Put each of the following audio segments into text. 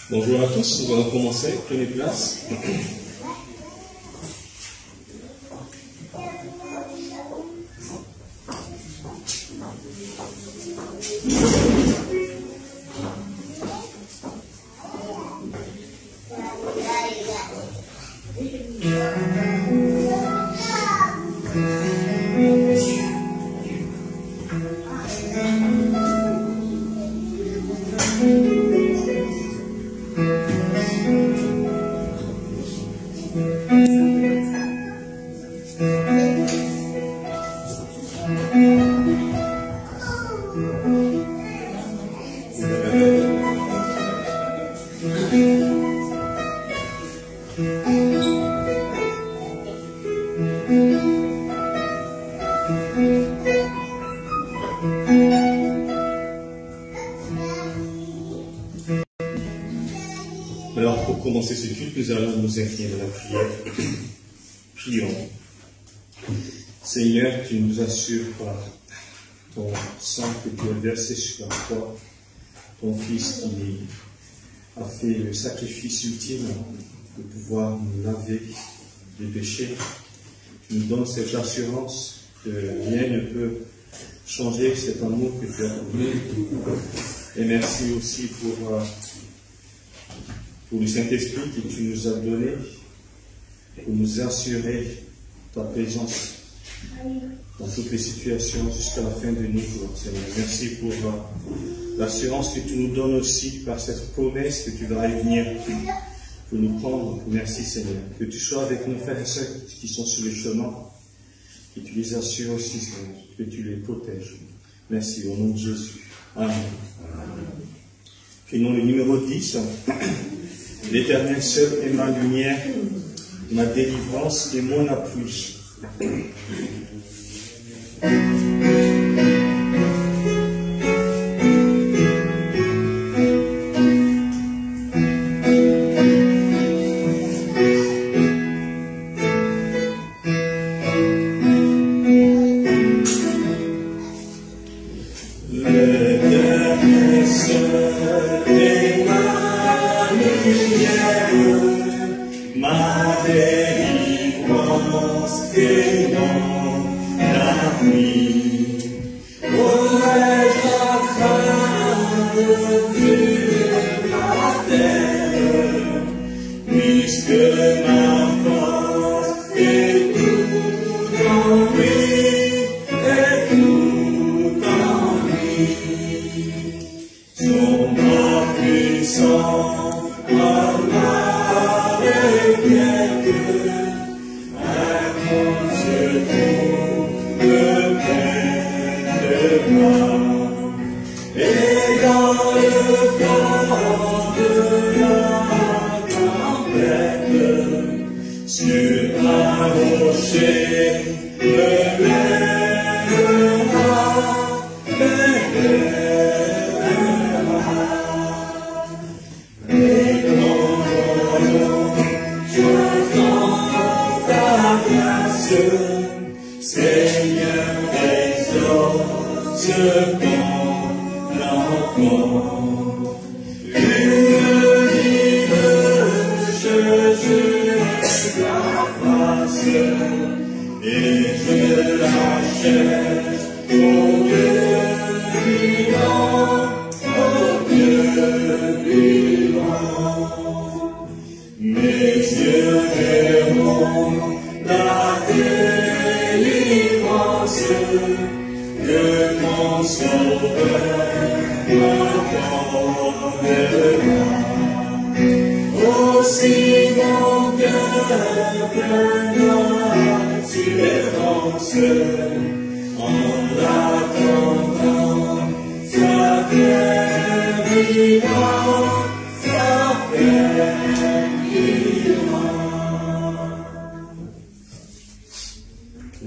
Bonjour à tous, nous allons commencer. Prenez place. Alors, pour commencer ce culte, nous allons nous incliner à la prière. Prions. Seigneur, tu nous assures par ton sang que tu as versé sur la croix, ton Fils qui a fait le sacrifice ultime de pouvoir nous laver des péchés. Tu nous donnes cette assurance que rien ne peut changer cet amour que tu as donné. Et merci aussi pour le Saint-Esprit que tu nous as donné pour nous assurer ta présence dans toutes les situations jusqu'à la fin de nos jours, Seigneur. Merci pour l'assurance que tu nous donnes aussi par cette promesse que tu vas venir pour nous prendre. Merci, Seigneur. Que tu sois avec nos frères et sœurs qui sont sur le chemin, que tu les assures aussi, Seigneur, que tu les protèges. Merci, au nom de Jésus. Amen. Prenons le numéro 10. L'Éternel seul est ma lumière, ma délivrance et mon appui.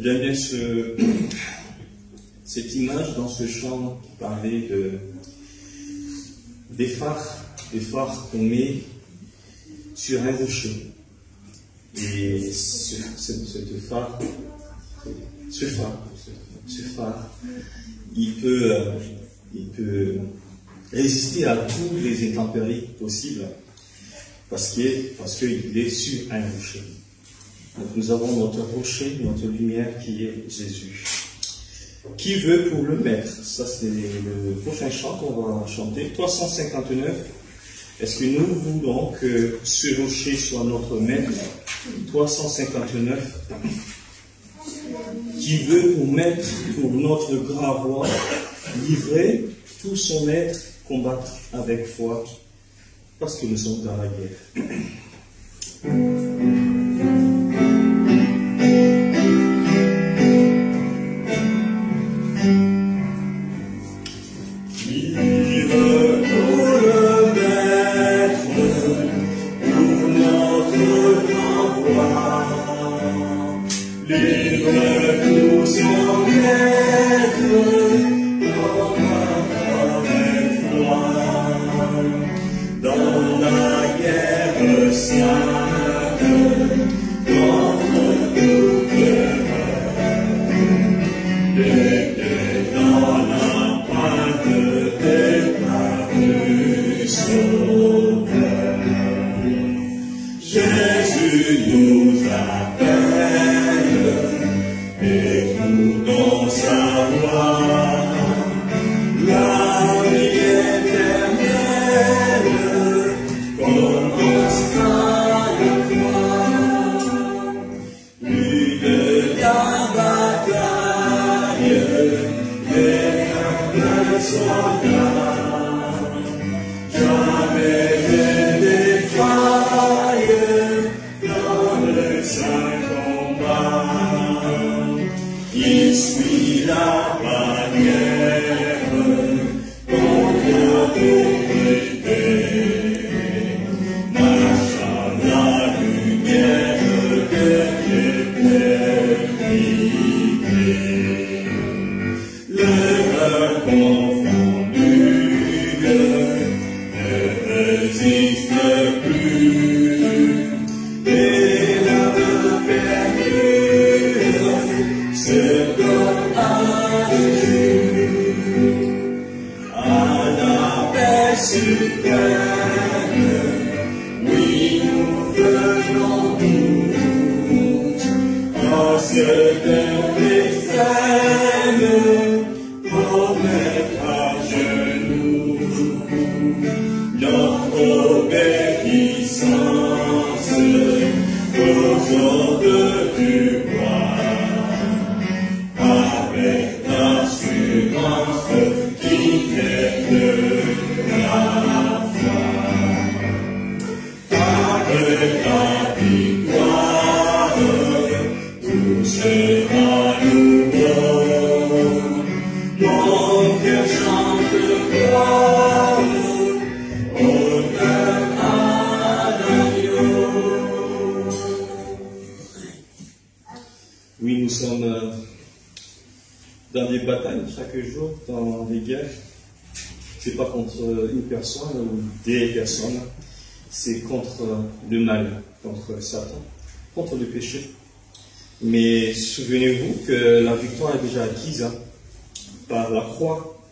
J'aime bien cette image dans ce chant qui parlait des phares qu'on met sur un rocher. Et ce phare, il peut résister à toutes les intempéries possibles parce qu'il est sur un rocher. Donc nous avons notre rocher, notre lumière qui est Jésus. Qui veut pour le maître? Ça c'est le prochain chant qu'on va chanter, 359. Est-ce que nous voulons que ce rocher soit notre maître? 359. Qui veut pour maître, pour notre grand roi, livrer tout son être, combattre avec foi, parce que nous sommes dans la guerre. Ce que les dans des batailles chaque jour, dans des guerres, c'est pas contre une personne ou des personnes, c'est contre le mal, contre Satan, contre le péché. Mais souvenez-vous que la victoire est déjà acquise par la croix.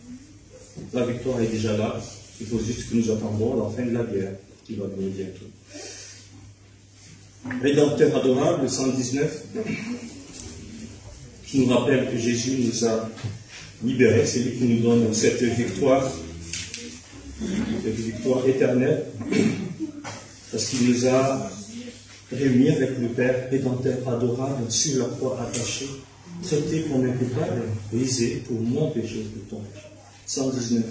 La victoire est déjà là. Il faut juste que nous attendons la fin de la guerre qui va venir bientôt. Rédempteur adorable, 119, qui nous rappelle que Jésus nous a libérés. C'est lui qui nous donne cette victoire éternelle, parce qu'il nous a réunis avec le Père, rédempteur adorable, sur la croix attachée, traité comme un coupable, brisé pour mon péché, pour ton péché. 119.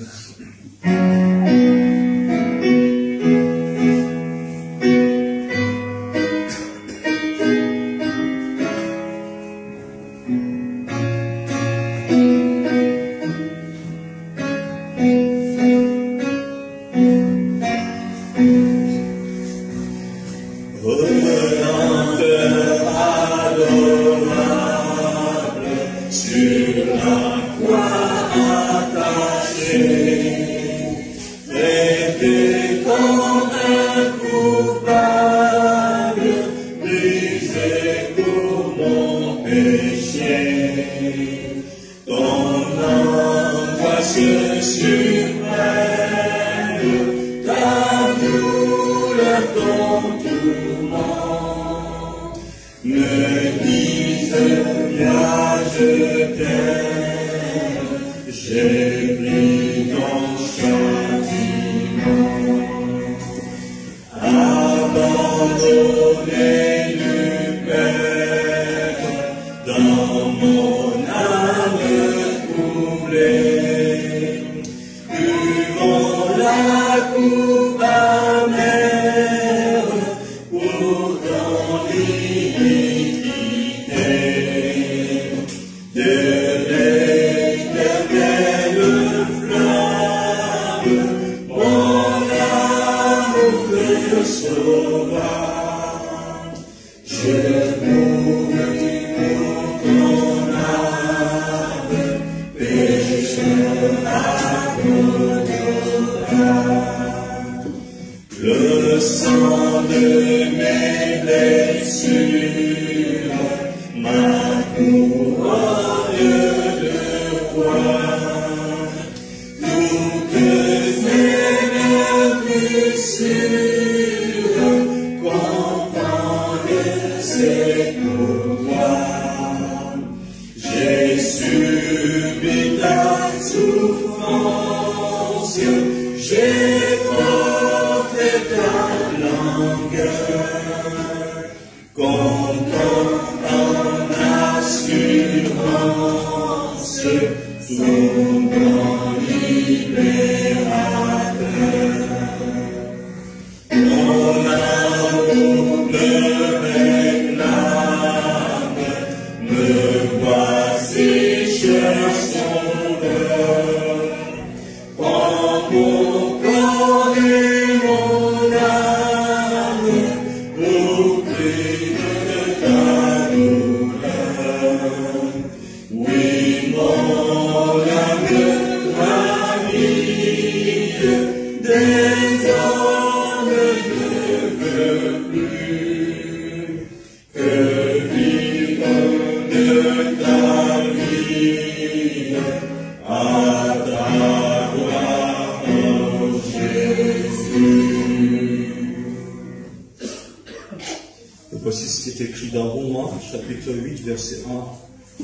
Voici ce qui est écrit dans Romains, chapitre 8, verset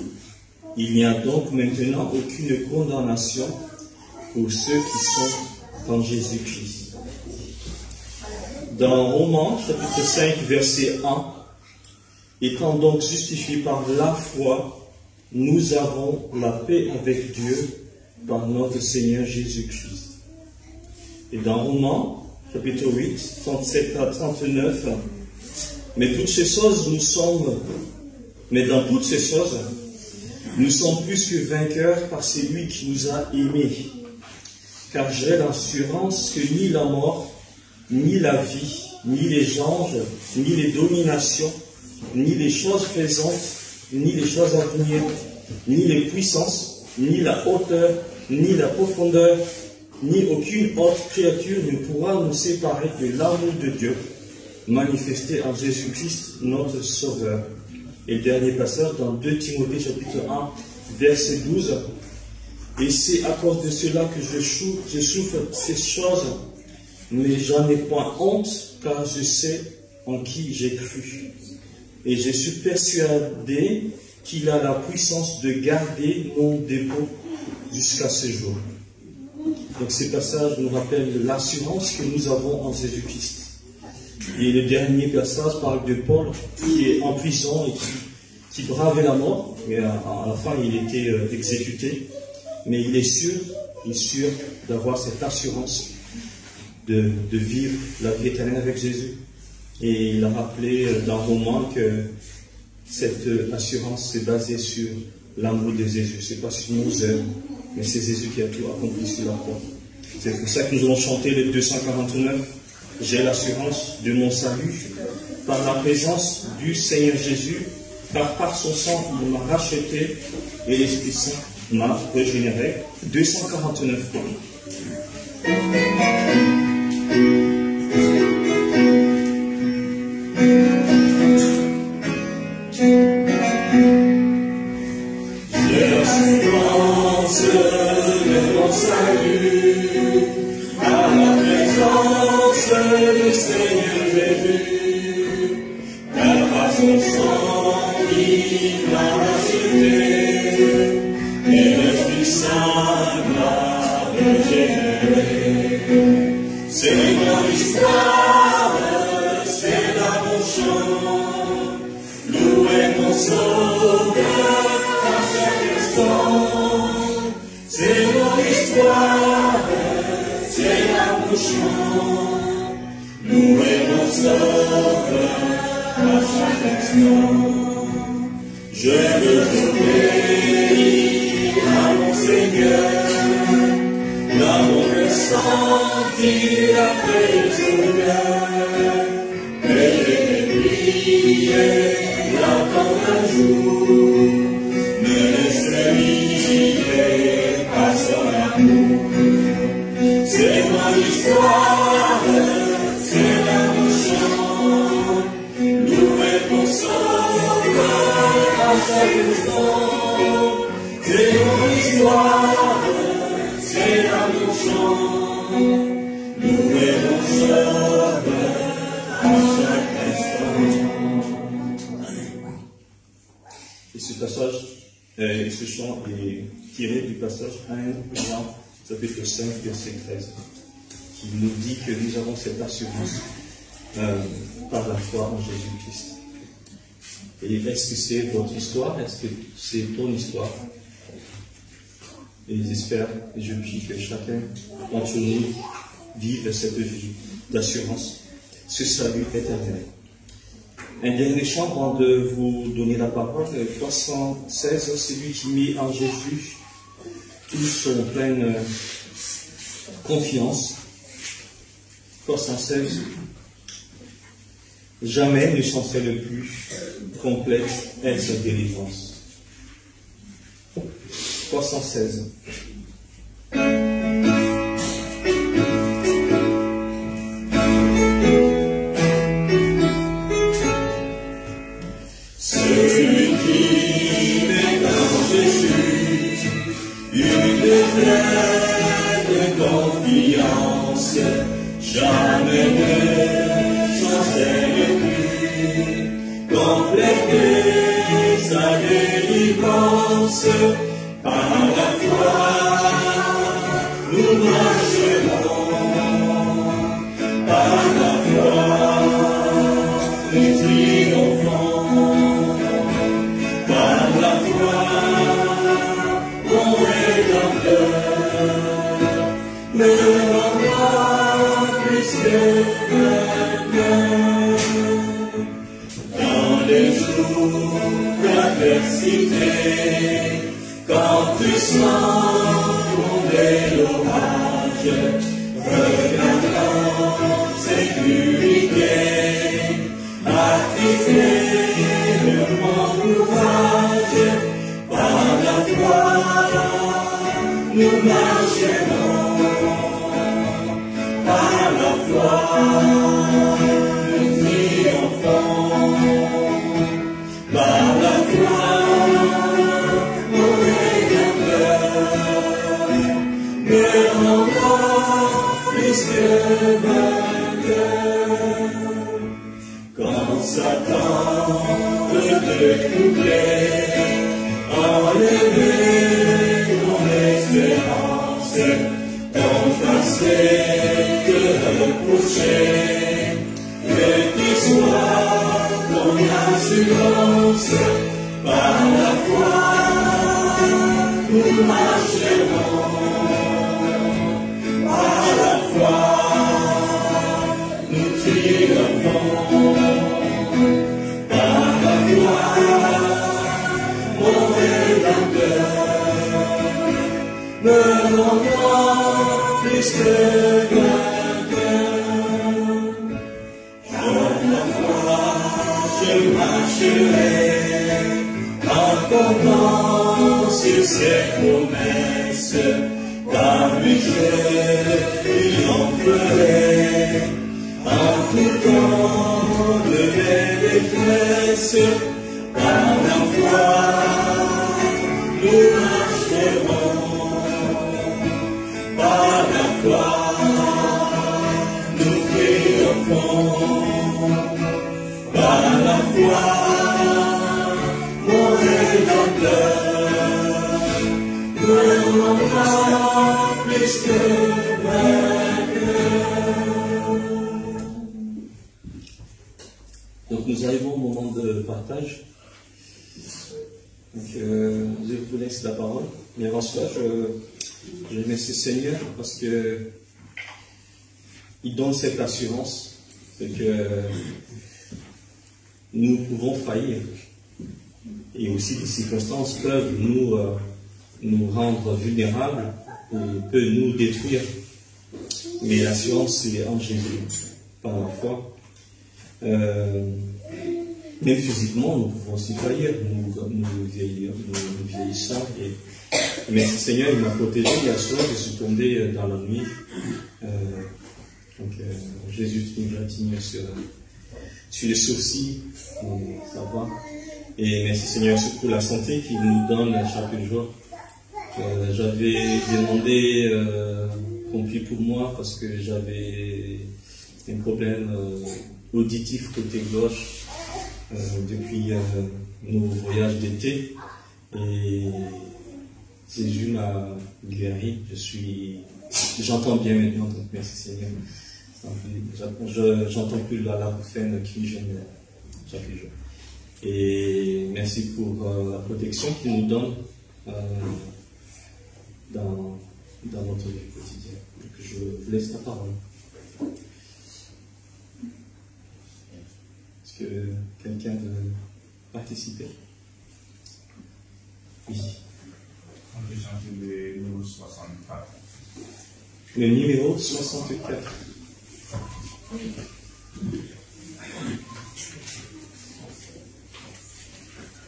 1. Il n'y a donc maintenant aucune condamnation pour ceux qui sont en Jésus-Christ. Dans Romains, chapitre 5, verset 1, étant donc justifiés par la foi, nous avons la paix avec Dieu par notre Seigneur Jésus-Christ. Et dans Romains, chapitre 8, 37 à 39, mais dans toutes ces choses, nous sommes plus que vainqueurs par celui qui nous a aimés. Car j'ai l'assurance que ni la mort, ni la vie, ni les anges, ni les dominations, ni les choses présentes, ni les choses à venir, ni les puissances, ni la hauteur, ni la profondeur, ni aucune autre créature ne pourra nous séparer de l'amour de Dieu manifesté en Jésus-Christ, notre Sauveur. Et le dernier passage dans 2 Timothée chapitre 1, verset 12. Et c'est à cause de cela que je souffre ces choses, mais j'en ai point honte, car je sais en qui j'ai cru. Et je suis persuadé qu'il a la puissance de garder mon dépôt jusqu'à ce jour. Donc ces passages nous rappellent l'assurance que nous avons en Jésus-Christ. Et le dernier passage parle de Paul qui est en prison et qui bravait la mort. Et à la fin, il était exécuté. Mais il est sûr d'avoir cette assurance de vivre la vie éternelle avec Jésus. Et il a rappelé dans Romains que cette assurance est basée sur l'amour de Jésus. Ce n'est pas sur nos œuvres, mais c'est Jésus qui a tout accompli sur la croix. C'est pour ça que nous allons chanter le 249. J'ai l'assurance de mon salut par la présence du Seigneur Jésus, car par son sang il m'a racheté et l'Esprit Saint m'a régénéré. 249. J'ai l'assurance de mon salut par la présence du Seigneur Jésus, car par son sang il m'a racheté et l'Esprit Saint m'a régénéré. C'est mon histoire, c'est là mon chant, louer mon Sauveur à chaque instant. C'est mon histoire, c'est là mon chant, louer mon Sauveur à chaque instant. Je veux obéir à mon Seigneur, dans mon cœur sentir la paix de son cœur, et je vais prier, l'attendre un jour, me laisser lier à son amour. C'est mon histoire, c'est là mon chant, louer mon Sauveur à chaque instant. C'est mon histoire, c'est là mon chant, louer mon Sauveur à chaque instant. Et ce passage, ce chant est tiré du passage 1 Jean chapitre 5, verset 13, qui nous dit que nous avons cette assurance par la foi en Jésus-Christ. Et est-ce que c'est votre histoire? Est-ce que c'est ton histoire? Et j'espère et je prie que chacun d'entre nous vive cette vie d'assurance, ce salut éternel. Un dernier chant avant de vous donner la parole, 316, celui qui met en Jésus tous en pleine confiance. 316. Jamais ne chancelle plus complète est sa délivrance. 316. Celui qui met en Jésus une pleine confiance, jamais ne chancelle plus, complète sa délivrance. Par la foi, nous marcherons, par la foi, nous triomphons, par la foi, mon Rédempteur me rendra plus que maintenant. Dans les jours d'adversité, quand tu sens tomber l'orage, regarde en sécurité, attristé de mon courage, par la foi, nous marcherons par la foi, nous triomphons par la foi, mon Rédempteur me rendra plus que vainqueur. Quand Satan veut te troubler, enlever ton espérance, ton passé te reprocher, que tu sois ton assurance, par la foi nous marcherons, par la foi nous triomphons, par la foi mon Rédempteur me rendra plus que vainqueur. Par la foi je marcherai en comptant sur ses promesses, car lui je triompherai en tout temps de mes détresses. Par la foi nous marcherons, par la foi nous triomphons, par la foi mon Rédempteur me rendra plus que vainqueur. Donc nous arrivons au moment de partage. Donc, je vous laisse la parole. Mais avant cela, je remercie le Seigneur parce que il donne cette assurance, c'est que nous pouvons faillir. Et aussi les circonstances peuvent nous rendre vulnérables et peuvent nous détruire. Mais l'assurance, c'est en Jésus, par la foi. Même physiquement, nous pouvons aussi faillir, nous vieillissons. Mais le Seigneur, il m'a protégé. Hier soir, je suis tombé dans la nuit. Jésus nous a tenu sur les sourcils, ça va. Et merci Seigneur pour la santé qu'il nous donne chaque jour. J'avais demandé qu'on prie pour moi parce que j'avais un problème auditif côté gauche depuis nos voyages d'été. Et Jésus m'a guéri. J'entends bien maintenant, donc merci Seigneur. J'entends plus la peine qui gêne chaque jour. Et merci pour la protection qu'il nous donne dans notre vie quotidienne. Donc je vous laisse la parole. Est-ce que quelqu'un veut participer? Oui. On peut chanter le numéro 64. Le numéro 64.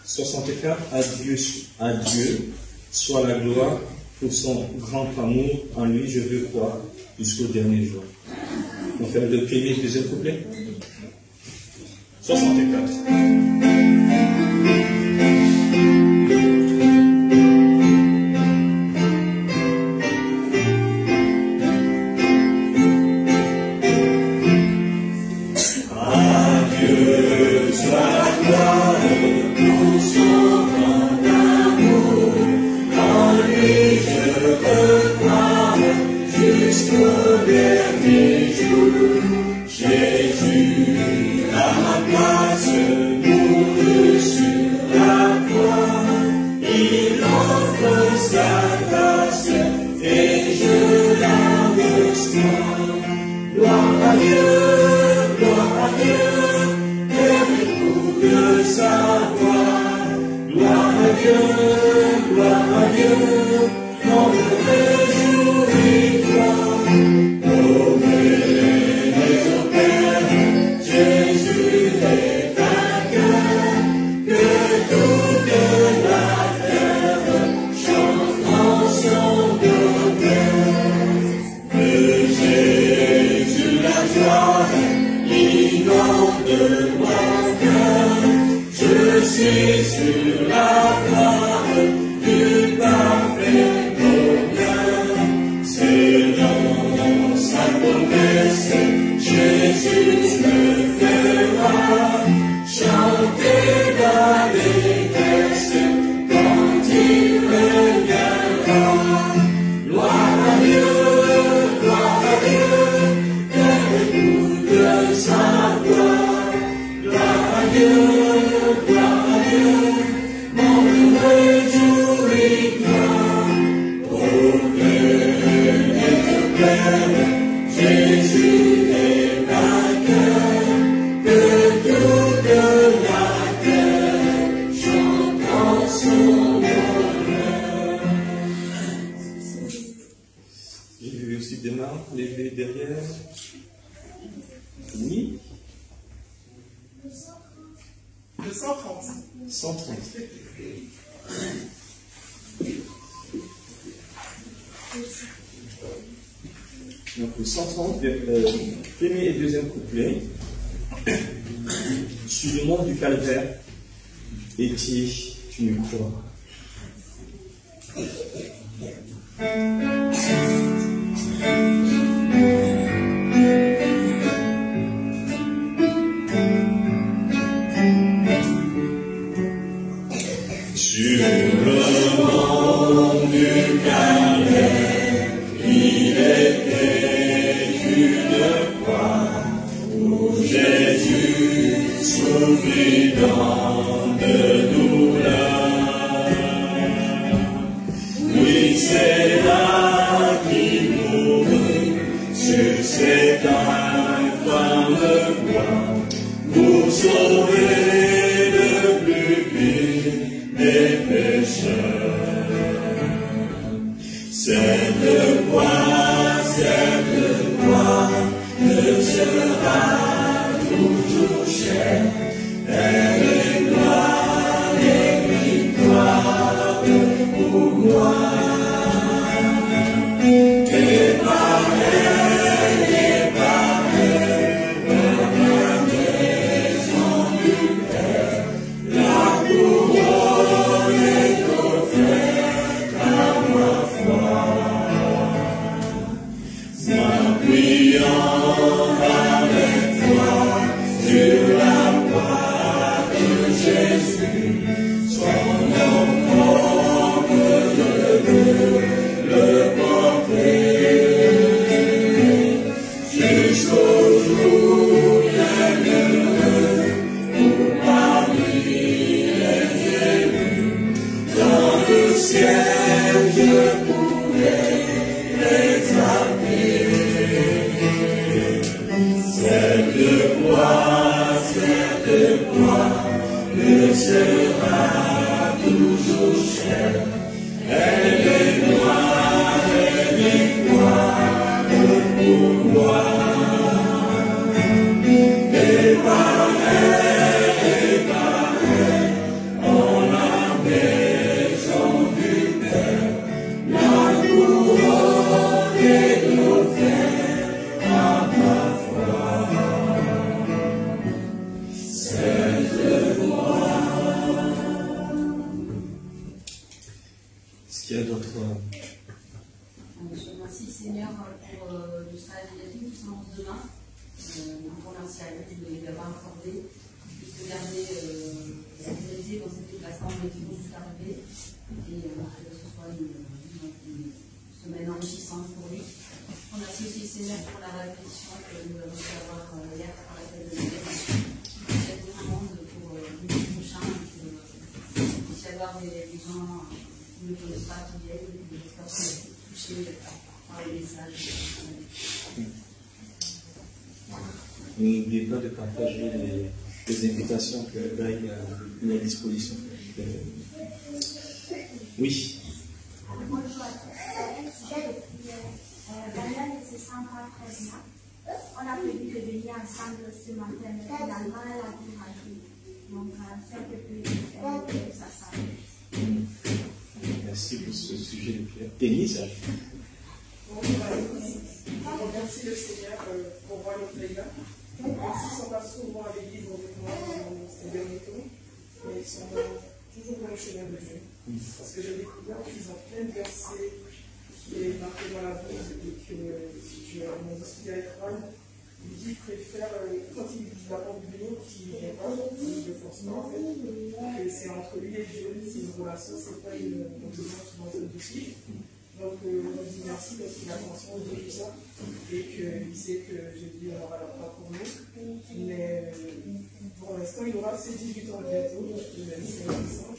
64, à Dieu soit la gloire pour son grand amour, en lui je veux croire jusqu'au dernier jour. On fait le premier et le deuxième couplet. 64. Son sur la voie du parfait bonheur. Selon sa promesse, Jésus me fera chanter d'allégresse quand il reviendra. Gloire à Dieu, écoute sa voix. Gloire à Dieu, mon réjouira. Au cœur et Père, Jésus est vainqueur, que toute la terre chante en son honneur. J'ai vu aussi des mains levées derrière. Oui. 130. 130. Donc le 130, premier et deuxième couplet. Sur le mont du calvaire, étiez une croix. Sur le mont du calvaire, il était une croix où Jésus souffrit dans de douleurs. Oui, c'est là qu'il mourut sur cette infâme croix pour sauver le plus vil des pécheurs. Cette croix ne sera toujours chère. Elle est gloire et victoire pour moi. Et par elle, dans la maison du Père, la couronne est offerte à ma foi. M'appuyant avec foi sur la croix de Jésus, son nom propre, je veux le porter jusqu'au jour bienheureux où parmi les élus dans le ciel je pourrai les appeler. Cette croix ne sera toujours chère. Elle est gloire et victoire pour moi. Et par elle, en la maison du Père, la couronne est offerte à ma foi. Cette gloire. Est-ce qu'il y a d'autres? Je te remercie Seigneur pour le stage d'éducation qui commence demain. On remercie à vous de l'avoir accordé, de garder sécurisé dans cet déplacement mais qui vont jusqu'à arriver. Et que ce soit une semaine enrichissante pour lui. On remercie aussi Seigneur pour la répétition que nous avons pu avoir hier par la fête de l'éducation. Merci vraiment pour le prochain. Il peut y avoir des gens qui ne connaissent pas, qui viennent, et qui sont touchés par les messages. N'oubliez pas de partager les invitations que là il y a mis à disposition. Oui. Bonjour à tous. Le sujet de prière. Daniel et ses 113 mois. On a prévu de venir ensemble ce matin, mais finalement elle a dû rater. Donc, c'est un peu plus que ça s'arrête. Merci pour ce sujet de prière. Denis, ça. Bonjour à tous. On remercie le Seigneur pour voir nos frères. Même s'ils ne sont pas souvent à l'église avec moi dans ces derniers temps, mais ils sont toujours dans le chemin de Dieu. Parce que j'ai découvert qu'ils ont plein de versets qui est marqué dans la Bible et que je m'en discuté avec Ron. Il dit qu'il préfère, quand il dit la porte du venir, qu'il ne vient pas, il ne force pas en fait, que c'est entre lui et Dieu, c'est une relation, c'est pas une opinion qui va se dessus. Donc, je dis merci parce qu'il a conscience de tout ça et qu'il sait que Jésus aura la foi pour nous. Mais pour l'instant, il aura ses 18 ans bientôt, donc il a mis 5 ans.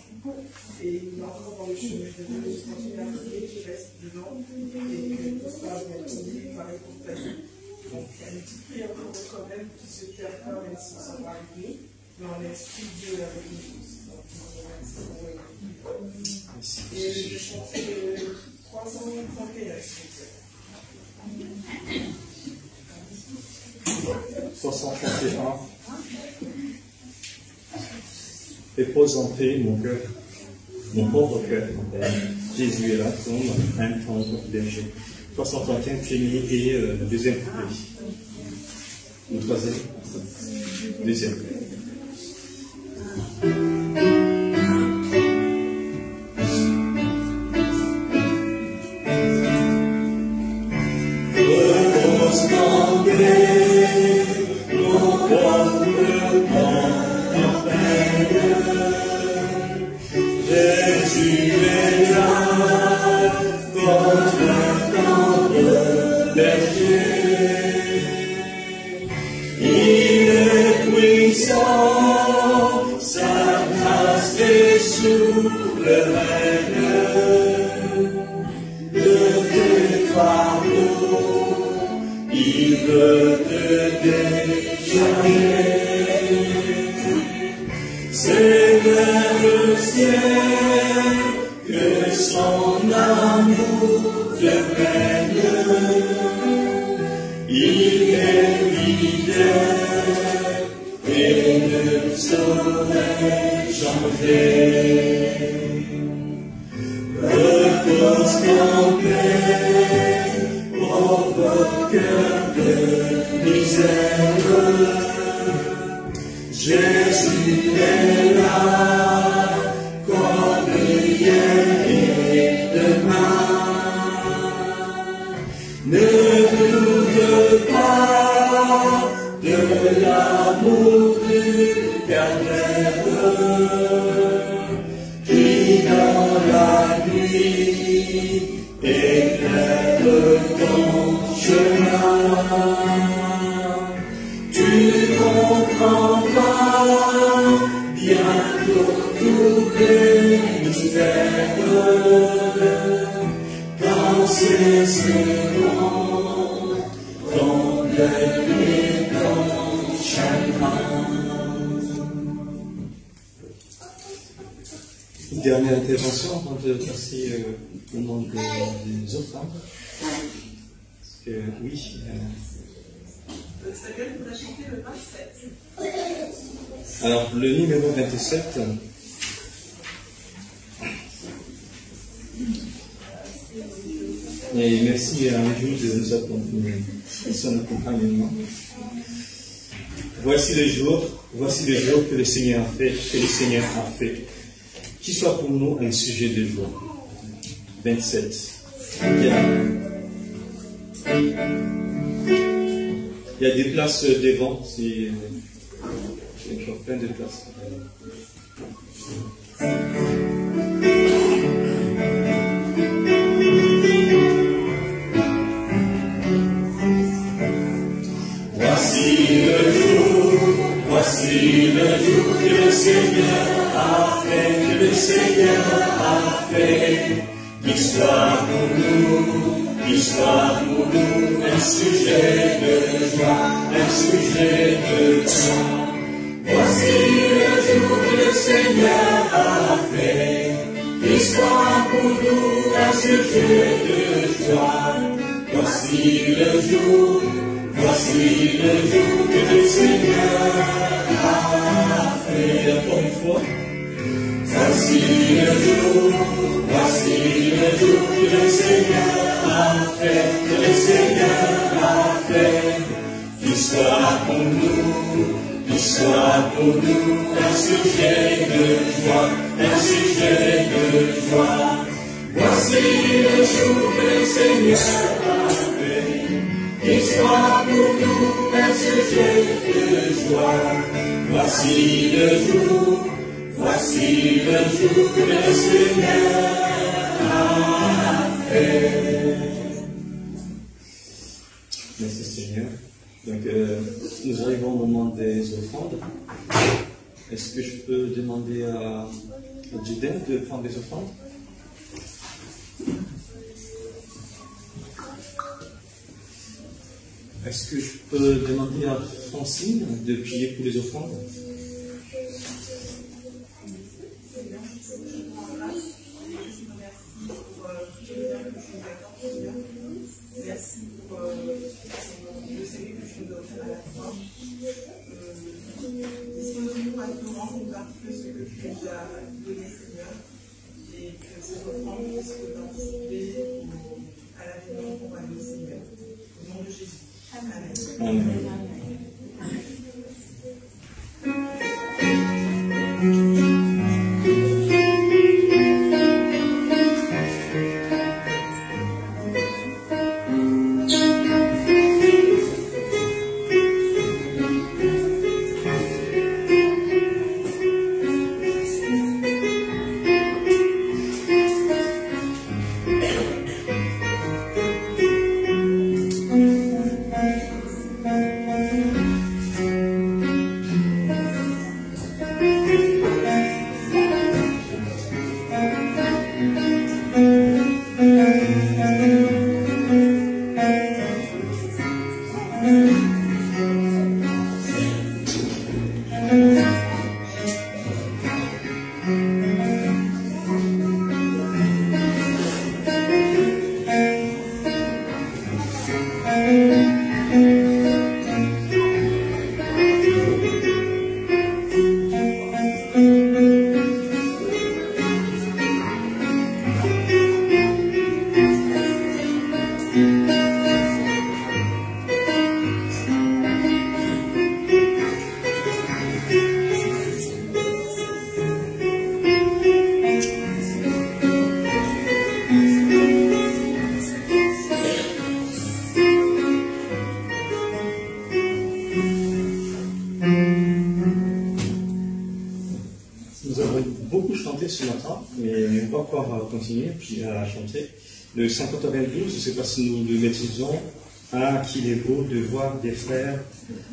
Et il est encore dans le chemin de Dieu, il continue à prier, qu'il reste dedans et que tout se passe bien pour lui, pareil pour ta vie. Donc, il y a une petite prière pour toi-même qui se perd pas, même s'ils sont pas avec nous, mais on esprit Dieu avec nous tous. Donc, merci pour eux. Et je chante le 331, s'il vous plaît. 331. Et pose en paix mon cœur, mon pauvre cœur. Jésus est là comme un tendre berger. 331, premier et deuxième couplet. Le troisième, deuxième couplet. Dernière intervention avant de passer au nom des autres femmes. Oui. C'est-à-dire que vous achetez le 27. Alors, le numéro 27. Et merci à Andrew de nous accompagner, son accompagnement. Voici le jour que le Seigneur a fait, qui soit pour nous un sujet de joie. 27. Il y a des places devant, il y a encore plein de places. Voici le jour que le Seigneur a fait, qu'il soit pour nous un sujet de joie, Voici le jour que le Seigneur a fait, qu'il soit pour nous un sujet de joie. Voici le jour que le Seigneur a fait. Encore une fois. Voici le jour que le Seigneur a fait, qu'il soit pour nous un Sois pour nous un sujet de joie, un sujet de joie. Voici le jour que le Seigneur a fait. Qu'il soit pour nous un sujet de joie. Voici le jour que le Seigneur a fait. Merci Seigneur. Donc, nous arrivons au moment des offrandes. Est-ce que je peux demander à Juden de prendre des offrandes? Est-ce que je peux demander à Francine de prier pour les offrandes? Merci pour le salut que tu nous donnes à la fois. Dispose-nous à nous rendre parfait ce que tu nous as donné, Seigneur, et que ces offrandes puissent participer à la vie qu'on va nous, Seigneur. Au nom de Jésus. Amen. Amen. Ce matin, mais on va encore continuer puis à chanter. Le 192, je ne sais pas si nous le maîtrisons. Ah, qu'il est beau de voir des frères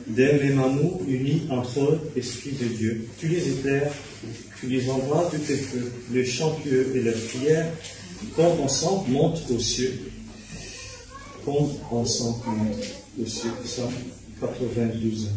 d'un même amour unis entre eux, Esprit de Dieu. Tu les éclaires, tu les envoies de tes feux. Le chant pieux et la prière, comptent ensemble, montent aux cieux. Comptent ensemble, montent aux cieux. Psaume 92.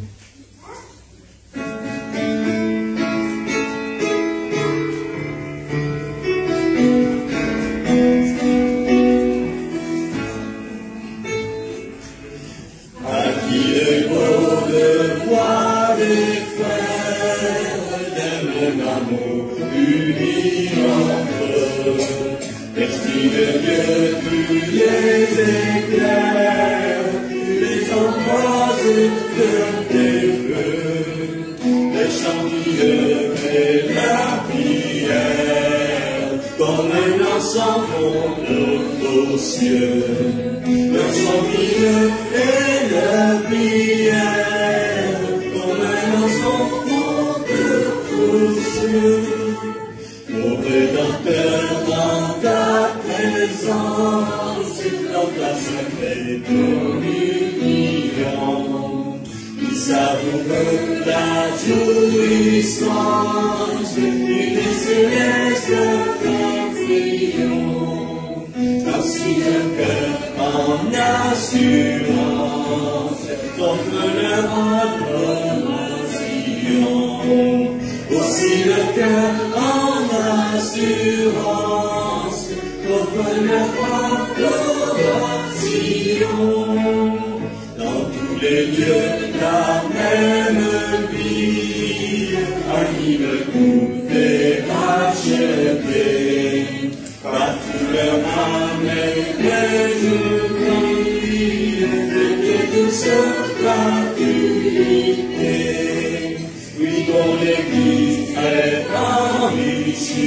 ton Église est enrichie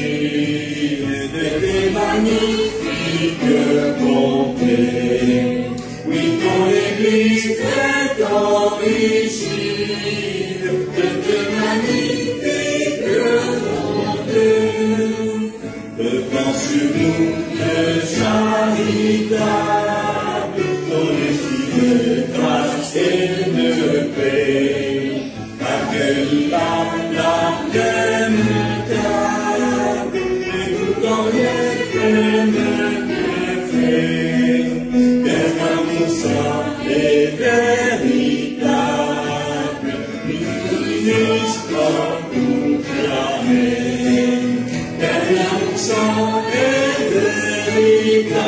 de tes magnifiques bontés. Oui, ton Église est enrichie de tes magnifiques bontés. Prends sur nous le charitable, ton esprit de grâce et de paix, accueille la même table, et tout en mêmes bienfaits, qu'un amour saint et véritable, nous unisse par tout jamais. Qu'un amour saint et véritable,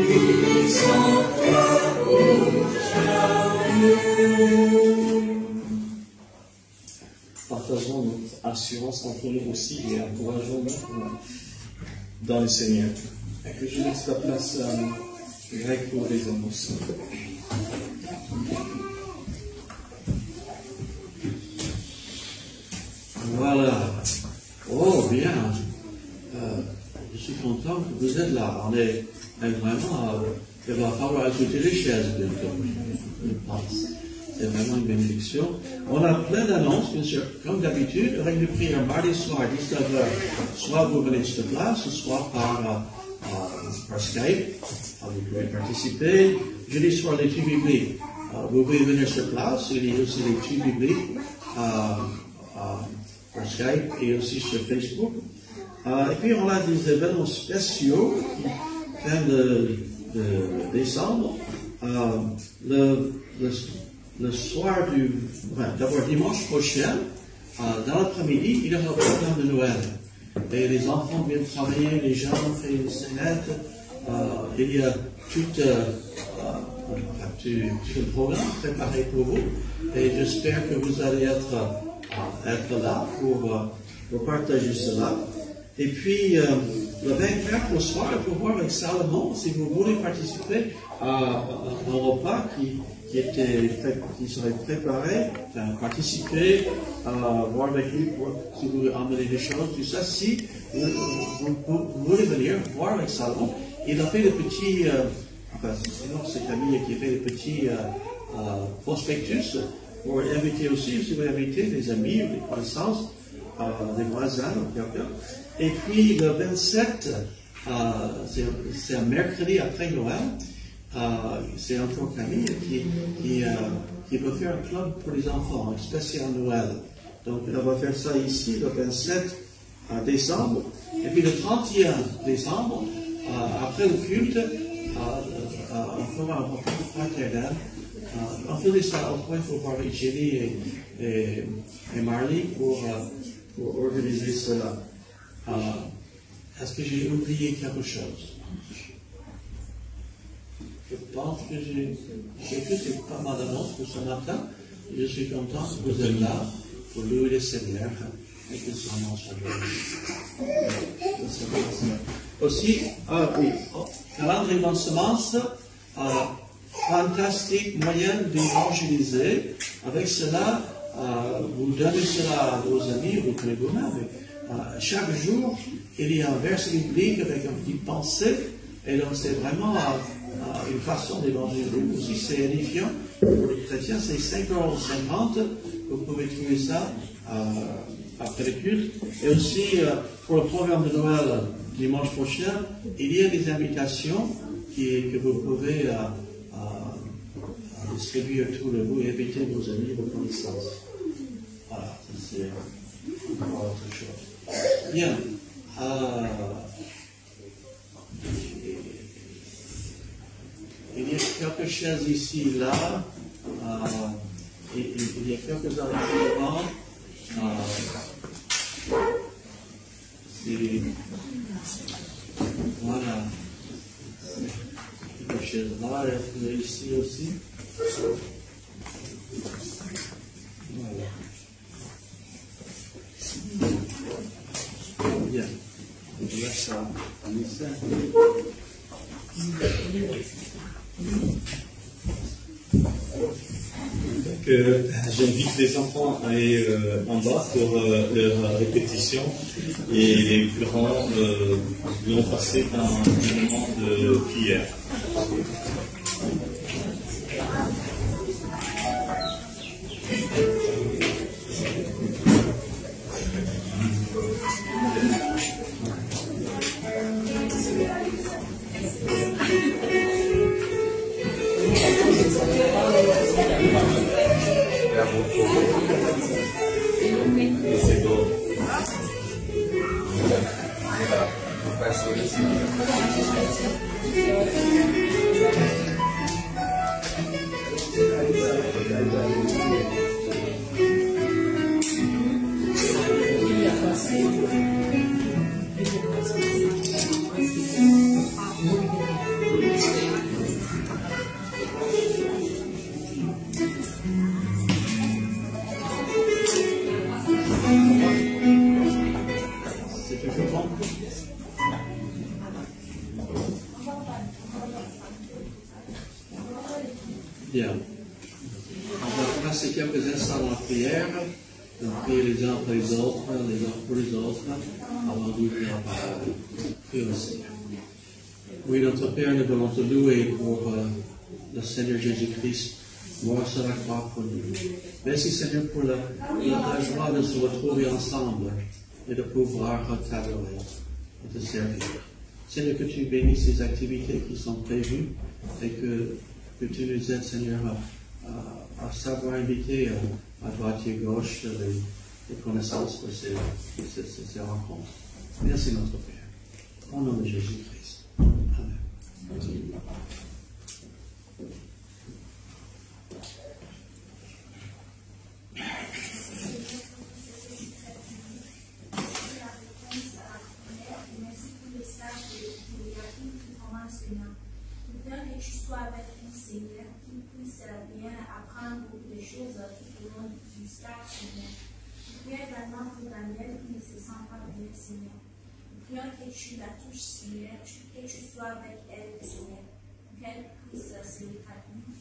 nous unissons toi pour jamais. Partageons notre assurance entre nous aussi et encourageons-nous dans le Seigneur. Et que je laisse la place à Greg pour les annonces. Voilà. Oh, bien. Je suis content que vous êtes là. On est vraiment. Il va falloir ajouter les chaises bientôt, je pense. C'est vraiment une bénédiction. On a plein d'annonces, bien sûr. Comme d'habitude, règle de prière mardi soir à 19h. Soit vous venez sur place, soit par Skype. Vous pouvez participer. Jeudi soir, l'étude biblique. Vous pouvez venir sur place. Il y a aussi l'étude biblique par Skype et aussi sur Facebook. Et puis, on a des événements spéciaux fin de décembre. Le soir d'abord dimanche prochain, dans l'après-midi, il y aura un programme de Noël. Et les enfants viennent travailler, les gens font une scénette. Il y a tout le programme préparé pour vous. Et j'espère que vous allez être là pour partager cela. Et puis, le 24 au soir, pour voir avec Salomon, si vous voulez participer à un repas qui serait préparé, participer, voir avec lui si vous voulez emmener des choses, tout ça. Si vous voulez venir voir avec Salomon, il a fait des petits, c'est Camille qui a fait des petits prospectus pour inviter aussi, si vous voulez inviter des amis ou des connaissances, des voisins ou quelqu'un. Et puis le 27, c'est un mercredi après Noël. C'est encore Camille qui va faire un club pour les enfants, un spécial Noël. Donc elle va faire ça ici le 27 décembre. Et puis le 31 décembre, après le culte, on fera un repas fraternel. On faisait ça au point pour voir Jenny et Marley pour organiser cela. Est-ce que j'ai oublié quelque chose? Je pense que j'ai pas mal d'annonces pour ce matin. Je suis content que vous êtes là pour louer le Seigneur et que son nom soit glorifié. Aussi, calendrier de semences, fantastique moyen d'évangéliser. Avec cela, vous donnez cela à vos amis, vous pouvez vous-même. Chaque jour, il y a un verset biblique avec une petite pensée, et donc c'est vraiment une façon d'évangéliser. Aussi, c'est édifiant pour les chrétiens, c'est 5,50 €. Vous pouvez trouver ça après le culte. Et aussi, pour le programme de Noël dimanche prochain, il y a des invitations que vous pouvez distribuer autour de vous et inviter vos amis, vos connaissances. Voilà, c'est encore autre chose. Bien. Il y a quelques chaises ici, là. Il y a quelques arrêtements. Voilà. Quelques chaises là, et ici aussi. Voilà. Bien. Je laisse ça en ici. que j'invite les enfants à aller en bas pour leur répétition et les plus grands vont passer dans un moment de prière. Bien. On va passer quelques instants dans la prière, de prier les uns après les autres, les uns pour les autres, avant d'ouvrir la parole. Prions le Seigneur. Oui, notre Père, nous voulons te louer pour le Seigneur Jésus-Christ, mort sur la croix pour nous. Merci Seigneur pour la joie de se retrouver ensemble et de pouvoir t'adorer et te servir. Seigneur, que tu bénisses ces activités qui sont prévues et que tu nous aides, Seigneur, à savoir inviter à droite et gauche les connaissances de ces rencontres. Merci notre Père. Au nom de Jésus-Christ. Amen. Que tu sois avec nous, Seigneur, qu'il puisse bien apprendre beaucoup de choses tout au long du stage, Seigneur. Nous prions également pour Daniel qui ne se sent pas bien, Seigneur. Nous prions que tu la touches, Seigneur, que tu sois avec elle, Seigneur, qu'elle puisse se rétablir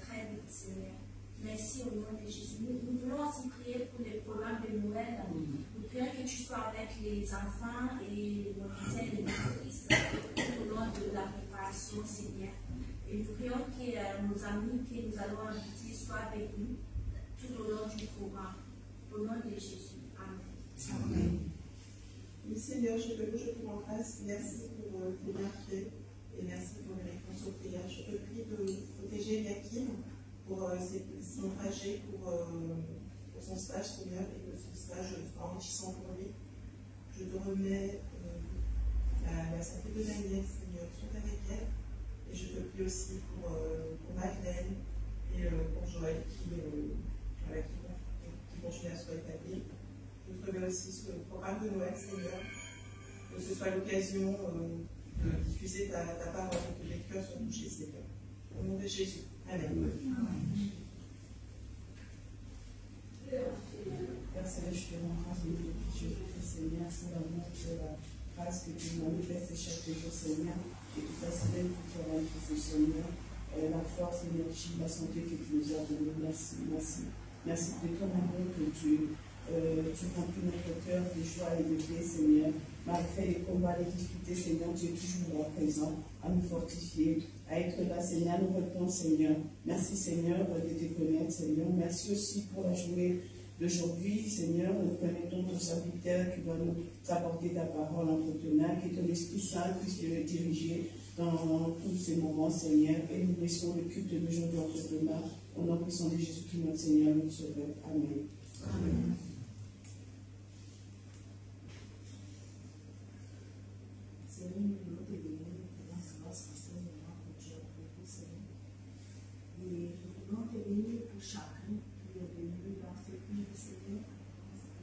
très vite, Seigneur. Merci au nom de Jésus. Nous voulons aussi prier pour les programmes de Noël. Nous prions que tu sois avec les enfants et nos fils et nos fils tout au long de la préparation, Seigneur. Et nous prions que nos amis que nous allons inviter soient avec nous tout au long du programme. Au nom de Jésus. Amen. Amen. Oui, Seigneur, je te rends grâce. Merci pour tes bienfaits et merci pour les réponses aux prières. Je te prie de protéger Yakim pour son trajet, pour son stage, Seigneur, et que ce stage soit enrichissant pour lui. Je te remets la santé de Daniel, Seigneur, sois avec elle. Et je te prie aussi pour Madeleine et pour Joël qui continue à se rétablir. Je te remets aussi ce programme de Noël, Seigneur, que ce soit l'occasion de diffuser ta parole et que les cœurs soient touchés, Seigneur. Au nom de Jésus. Amen. Père Seigneur, je te rends grâce de Jésus-Christ, Seigneur, pour l'amour de la grâce que tu manifestes chaque jour, Seigneur, et tu facilites pour te rendre, Seigneur, la force, l'énergie, la santé que tu nous as donnée. Merci, merci. Merci de ton amour que tu remplis notre cœur de joie et de paix, Seigneur. Malgré les combats, les difficultés, Seigneur, tu es toujours là présent à nous fortifier, à être là, Seigneur. Nous retenons, Seigneur. Merci, Seigneur, de te connaître, Seigneur. Merci aussi pour la journée d'aujourd'hui, Seigneur. Nous connaissons ton serviteur qui va nous apporter ta parole entretenant, que ton Esprit Saint puisse le diriger dans tous ces moments, Seigneur. Et nous laissons le culte d'aujourd'hui entre tes mains. Au nom puissant de Jésus-Christ, notre Seigneur, notre Sauveur. Amen. Amen. Seigneur, nous voulons te bénir pour la grâce que Seigneur que tu as apporté, Seigneur. Et nous voulons te bénir pour chacun qui est venu dans ce culte, Seigneur.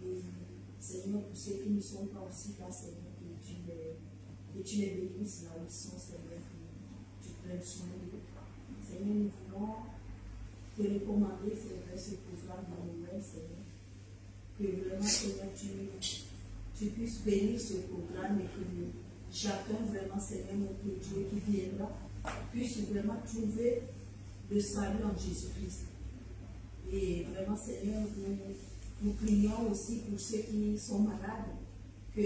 Et Seigneur, pour ceux qui ne sont pas aussi là, Seigneur, que tu les bénisses là où ils sont, Seigneur, que tu prennes soin d'eux. Seigneur, nous voulons te recommander, Seigneur, ce programme de Noël, Seigneur. Que vraiment, Seigneur, tu puisses bénir ce programme et que chacun, vraiment, Seigneur, notre Dieu, qui viendra, puisse vraiment trouver le salut en Jésus-Christ. Et vraiment, Seigneur, nous prions aussi pour ceux qui sont malades, que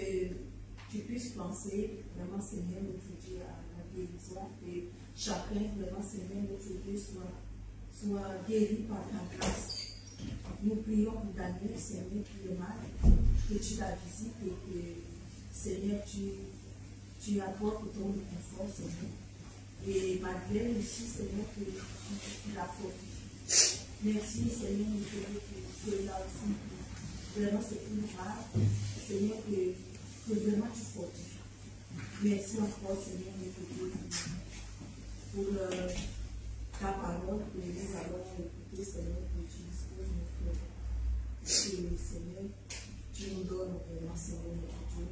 tu puisses penser, vraiment, Seigneur, notre Dieu, à la guérison, que chacun, vraiment, Seigneur, notre Dieu, soit guéri par ta grâce. Nous prions pour Daniel, Seigneur, qui est malade, que tu la visites et que, Seigneur, tu apportes ton confort, Seigneur. Et Madeleine aussi, Seigneur, que tu la fortifies. Merci, Seigneur, nous prions que tu es là aussi. Vraiment, c'est une grâce, Seigneur, que vraiment tu fortifies. Merci encore, Seigneur, notre Dieu, pour ta parole que nous allons écouter, Seigneur, que tu disposes notre cœur. Et Seigneur, tu nous donnes vraiment, Seigneur, notre Dieu,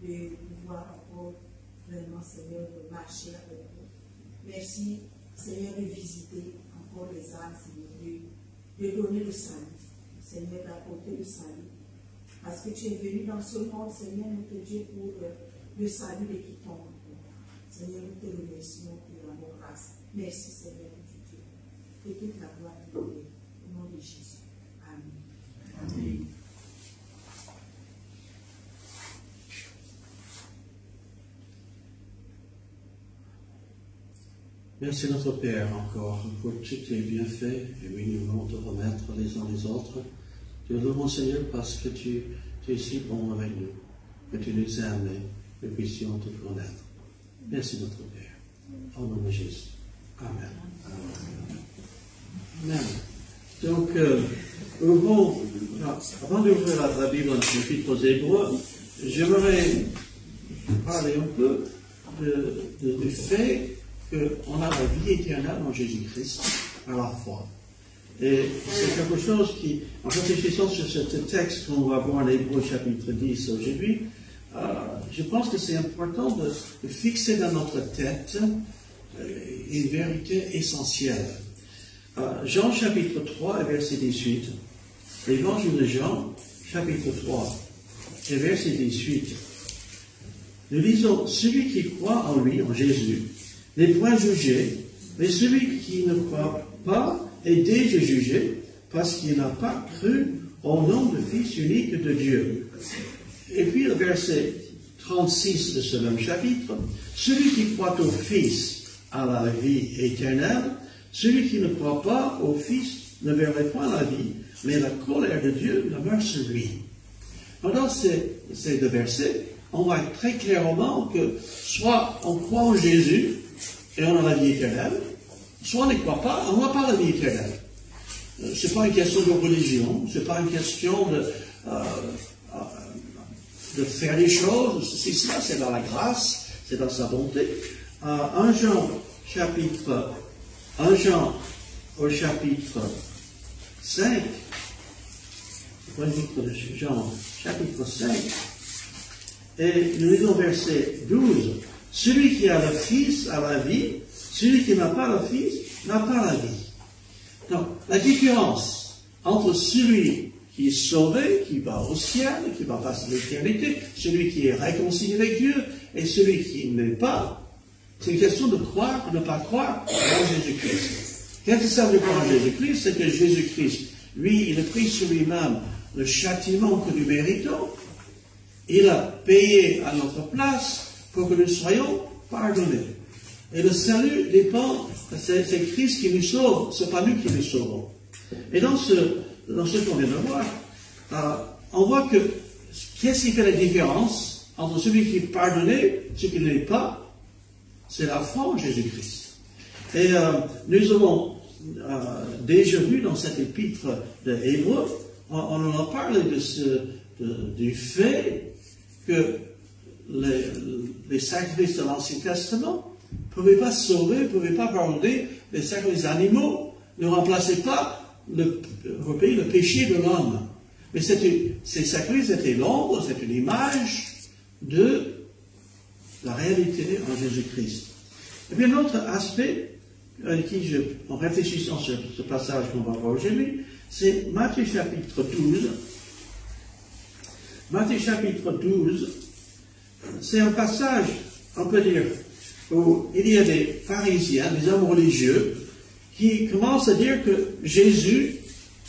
de pouvoir encore vraiment, Seigneur, marcher avec nous. Merci, Seigneur, de visiter encore les âmes, Seigneur, de donner le salut. Seigneur, d'apporter le salut. Parce que tu es venu dans ce monde, Seigneur, notre Dieu, pour le salut de quiconque. Seigneur, nous te remercions pour l'amour grâce. Merci, Seigneur, notre Dieu. Que toute la gloire te donne. Au nom de Jésus. Amen. Amen. Merci notre Père encore pour tous tes bienfaits, et oui, nous voulons te remettre les uns les autres. Te louons, Seigneur, parce que tu es si bon avec nous, que tu nous aimes et que nous puissions te connaître. Merci notre Père. Au nom de Jésus. Amen. Amen. Donc, avant d'ouvrir la Bible dans l'Épître aux Hébreux, j'aimerais parler un peu du fait qu'on a la vie éternelle en Jésus-Christ par la foi. Et c'est quelque chose qui, en réfléchissant sur ce texte qu'on va voir en Hébreux chapitre 10 aujourd'hui, je pense que c'est important de fixer dans notre tête une vérité essentielle. Jean chapitre 3 et verset 18. L'évangile de Jean chapitre 3 et verset 18. Nous lisons, celui qui croit en lui, en Jésus, n'est point jugé, mais celui qui ne croit pas est déjà jugé, parce qu'il n'a pas cru au nom du Fils unique de Dieu. Et puis le verset 36 de ce même chapitre, celui qui croit au Fils a la vie éternelle, celui qui ne croit pas au Fils ne verrait pas la vie, mais la colère de Dieu demeure sur lui. Dans ces deux versets, on voit très clairement que soit on croit en Jésus, et on a la vie éternelle, soit on ne croit pas, on n'a pas la vie éternelle. Ce n'est pas une question de religion, ce n'est pas une question de faire les choses, c'est cela, c'est dans la grâce, c'est dans sa bonté. 1 Jean au chapitre 5, Jean chapitre 5, et nous lisons verset 12. Celui qui a le Fils a la vie, celui qui n'a pas le Fils n'a pas la vie. Donc, la différence entre celui qui est sauvé, qui va au ciel, qui va passer l'éternité, celui qui est réconcilié avec Dieu, et celui qui n'est pas, c'est une question de croire ou de ne pas croire en Jésus-Christ. Qu'est-ce que ça veut dire croire en Jésus-Christ? C'est que Jésus-Christ, lui, il a pris sur lui-même le châtiment que nous méritons, il a payé à notre place, pour que nous soyons pardonnés. Et le salut dépend, c'est Christ qui nous sauve, ce n'est pas nous qui nous sauvons. Et dans ce qu'on vient de voir, on voit que qu'est-ce qui fait la différence entre celui qui est pardonné et celui qui ne l'est pas? C'est la foi en Jésus-Christ. Et nous avons déjà vu dans cet épître de Hébreux, on en a parlé du fait que les sacrifices de l'Ancien Testament ne pouvaient pas sauver, ne pouvaient pas pardonner. Les sacrifices animaux ne remplaçaient pas le péché de l'homme. Mais ces sacrifices étaient l'ombre, c'est une image de la réalité en Jésus-Christ. Et puis un autre aspect, en réfléchissant sur ce passage qu'on va voir aujourd'hui, c'est Matthieu chapitre 12. Matthieu chapitre 12, c'est un passage, on peut dire, où il y a des pharisiens, des hommes religieux, qui commencent à dire que Jésus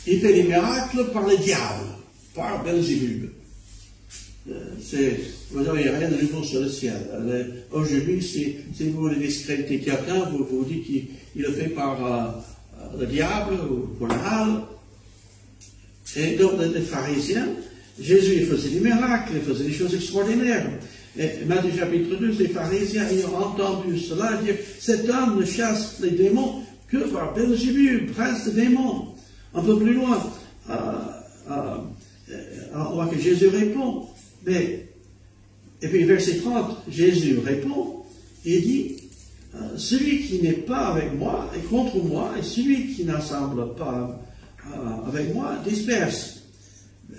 il fait des miracles par le diable, par Belzébub. Vous n'avez rien de nouveau sur le ciel. Aujourd'hui, si vous voulez discréditer quelqu'un, vous dites qu'il le fait par le diable ou pour la halle. Et donc, les pharisiens, Jésus il faisait des miracles, il faisait des choses extraordinaires. Et Matthieu chapitre 2, les pharisiens ayant entendu cela dire, cet homme ne chasse les démons que par Belzébub, prince des démons. Un peu plus loin, on voit que Jésus répond. Et puis verset 30, Jésus répond, il dit, celui qui n'est pas avec moi est contre moi, et celui qui n'assemble pas avec moi disperse.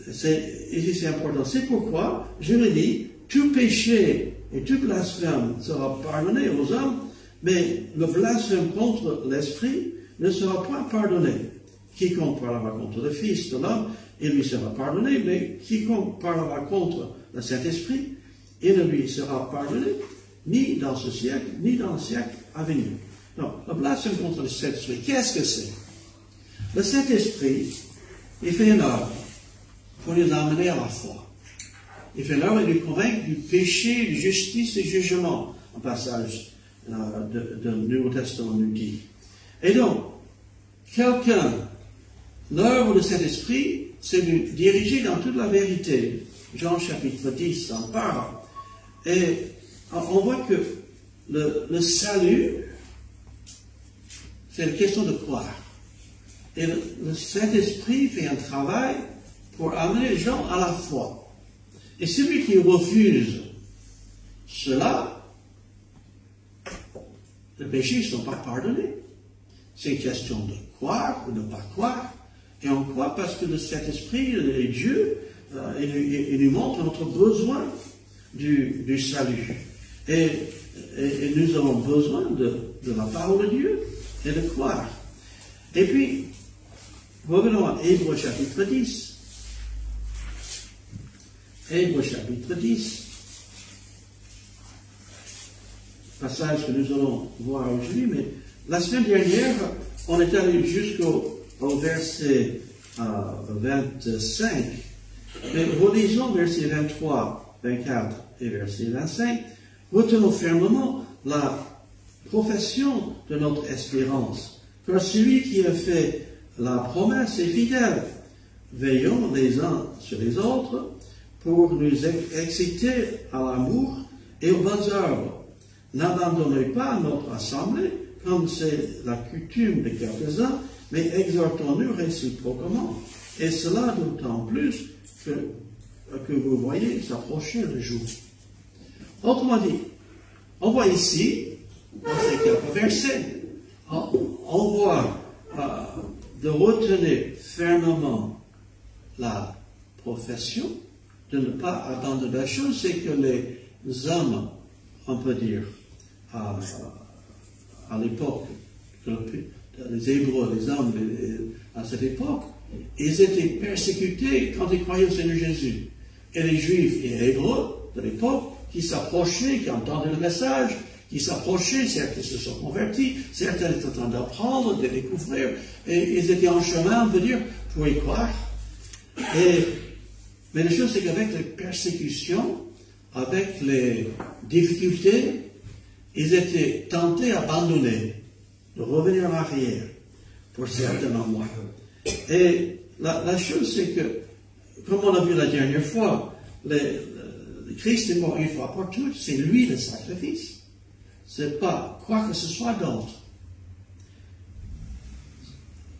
Ici c'est important. C'est pourquoi je le dis, tout péché et tout blasphème sera pardonné aux hommes, mais le blasphème contre l'Esprit ne sera point pardonné. Quiconque parlera contre le Fils de l'homme, il lui sera pardonné, mais quiconque parlera contre le Saint-Esprit, il ne lui sera pardonné, ni dans ce siècle, ni dans le siècle à venir. Donc, le blasphème contre le Saint-Esprit, qu'est-ce que c'est? Le Saint-Esprit, il fait une œuvre pour nous amener à la foi. Il fait l'œuvre et nous convaincre du péché, de justice et jugement, un passage du Nouveau Testament nous dit. Et donc, l'œuvre du Saint-Esprit, c'est de diriger dans toute la vérité. Jean chapitre 10 en parle. Et on voit que le salut, c'est une question de croire. Et le Saint-Esprit fait un travail pour amener les gens à la foi. Et celui qui refuse cela, les péchés ne sont pas pardonnés. C'est une question de croire ou de ne pas croire. Et on croit parce que le Saint-Esprit est Dieu, il nous montre notre besoin du salut. Et nous avons besoin de la parole de Dieu et de croire. Et puis, revenons à Hébreux chapitre 10. Hébreux chapitre 10. Passage que nous allons voir aujourd'hui, mais la semaine dernière, on est allé jusqu'au verset 25. Mais relisons versets 23, 24 et verset 25. Retenons fermement la profession de notre espérance. Car celui qui a fait la promesse est fidèle. Veillons les uns sur les autres pour nous exciter à l'amour et aux bonnes œuvres. N'abandonnez pas notre assemblée, comme c'est la coutume de quelques-uns, mais exhortons-nous réciproquement. Et cela d'autant plus que vous voyez s'approcher le jour. Autrement dit, on voit ici, dans ces quelques versets, on voit de retenir fermement la profession, de ne pas abandonner la chose, c'est que les hommes, on peut dire, à l'époque, les Hébreux, les hommes à cette époque, ils étaient persécutés quand ils croyaient au Seigneur Jésus. Et les Juifs et Hébreux de l'époque, qui s'approchaient, qui entendaient le message, qui s'approchaient, certains se sont convertis, certains étaient en train d'apprendre, de découvrir, et ils étaient en chemin, on peut dire, pour y croire. Mais la chose, c'est qu'avec les persécutions, avec les difficultés, ils étaient tentés d'abandonner, de revenir en arrière, pour certains endroits. Et la chose, c'est que, comme on a vu la dernière fois, le Christ est mort une fois pour toutes, c'est lui le sacrifice. C'est pas quoi que ce soit d'autre.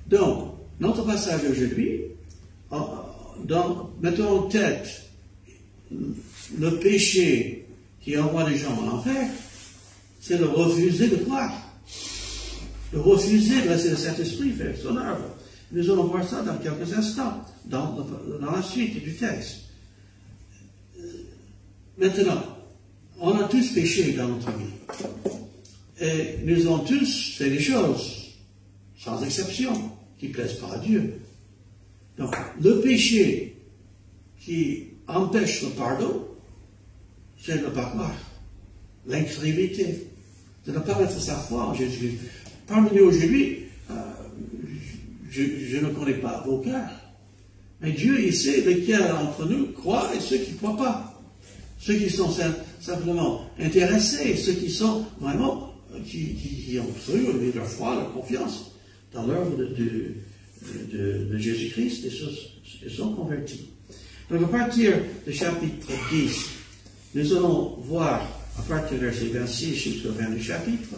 Donc, notre passage aujourd'hui, mettons en tête le péché qui envoie les gens en enfer, c'est de refuser de croire. De refuser de laisser le Saint-Esprit faire son œuvre. Nous allons voir ça dans quelques instants, dans la suite du texte. Maintenant, on a tous péché dans notre vie. Et nous avons tous fait des choses, sans exception, qui ne plaisent pas à Dieu. Donc, le péché qui empêche le pardon, c'est de ne pas croire. L'incrédulité, de ne pas mettre sa foi en Jésus. Parmi nous aujourd'hui, je ne connais pas vos cœurs. Mais Dieu, il sait lesquels d'entre nous croient et ceux qui ne croient pas. Ceux qui sont simplement intéressés, ceux qui sont vraiment, qui ont cru, au lieu de leur foi, leur confiance dans l'œuvre de Jésus-Christ et se sont convertis. Donc à partir du chapitre 10, nous allons voir, à partir du verset 26 jusqu'au 20 du chapitre,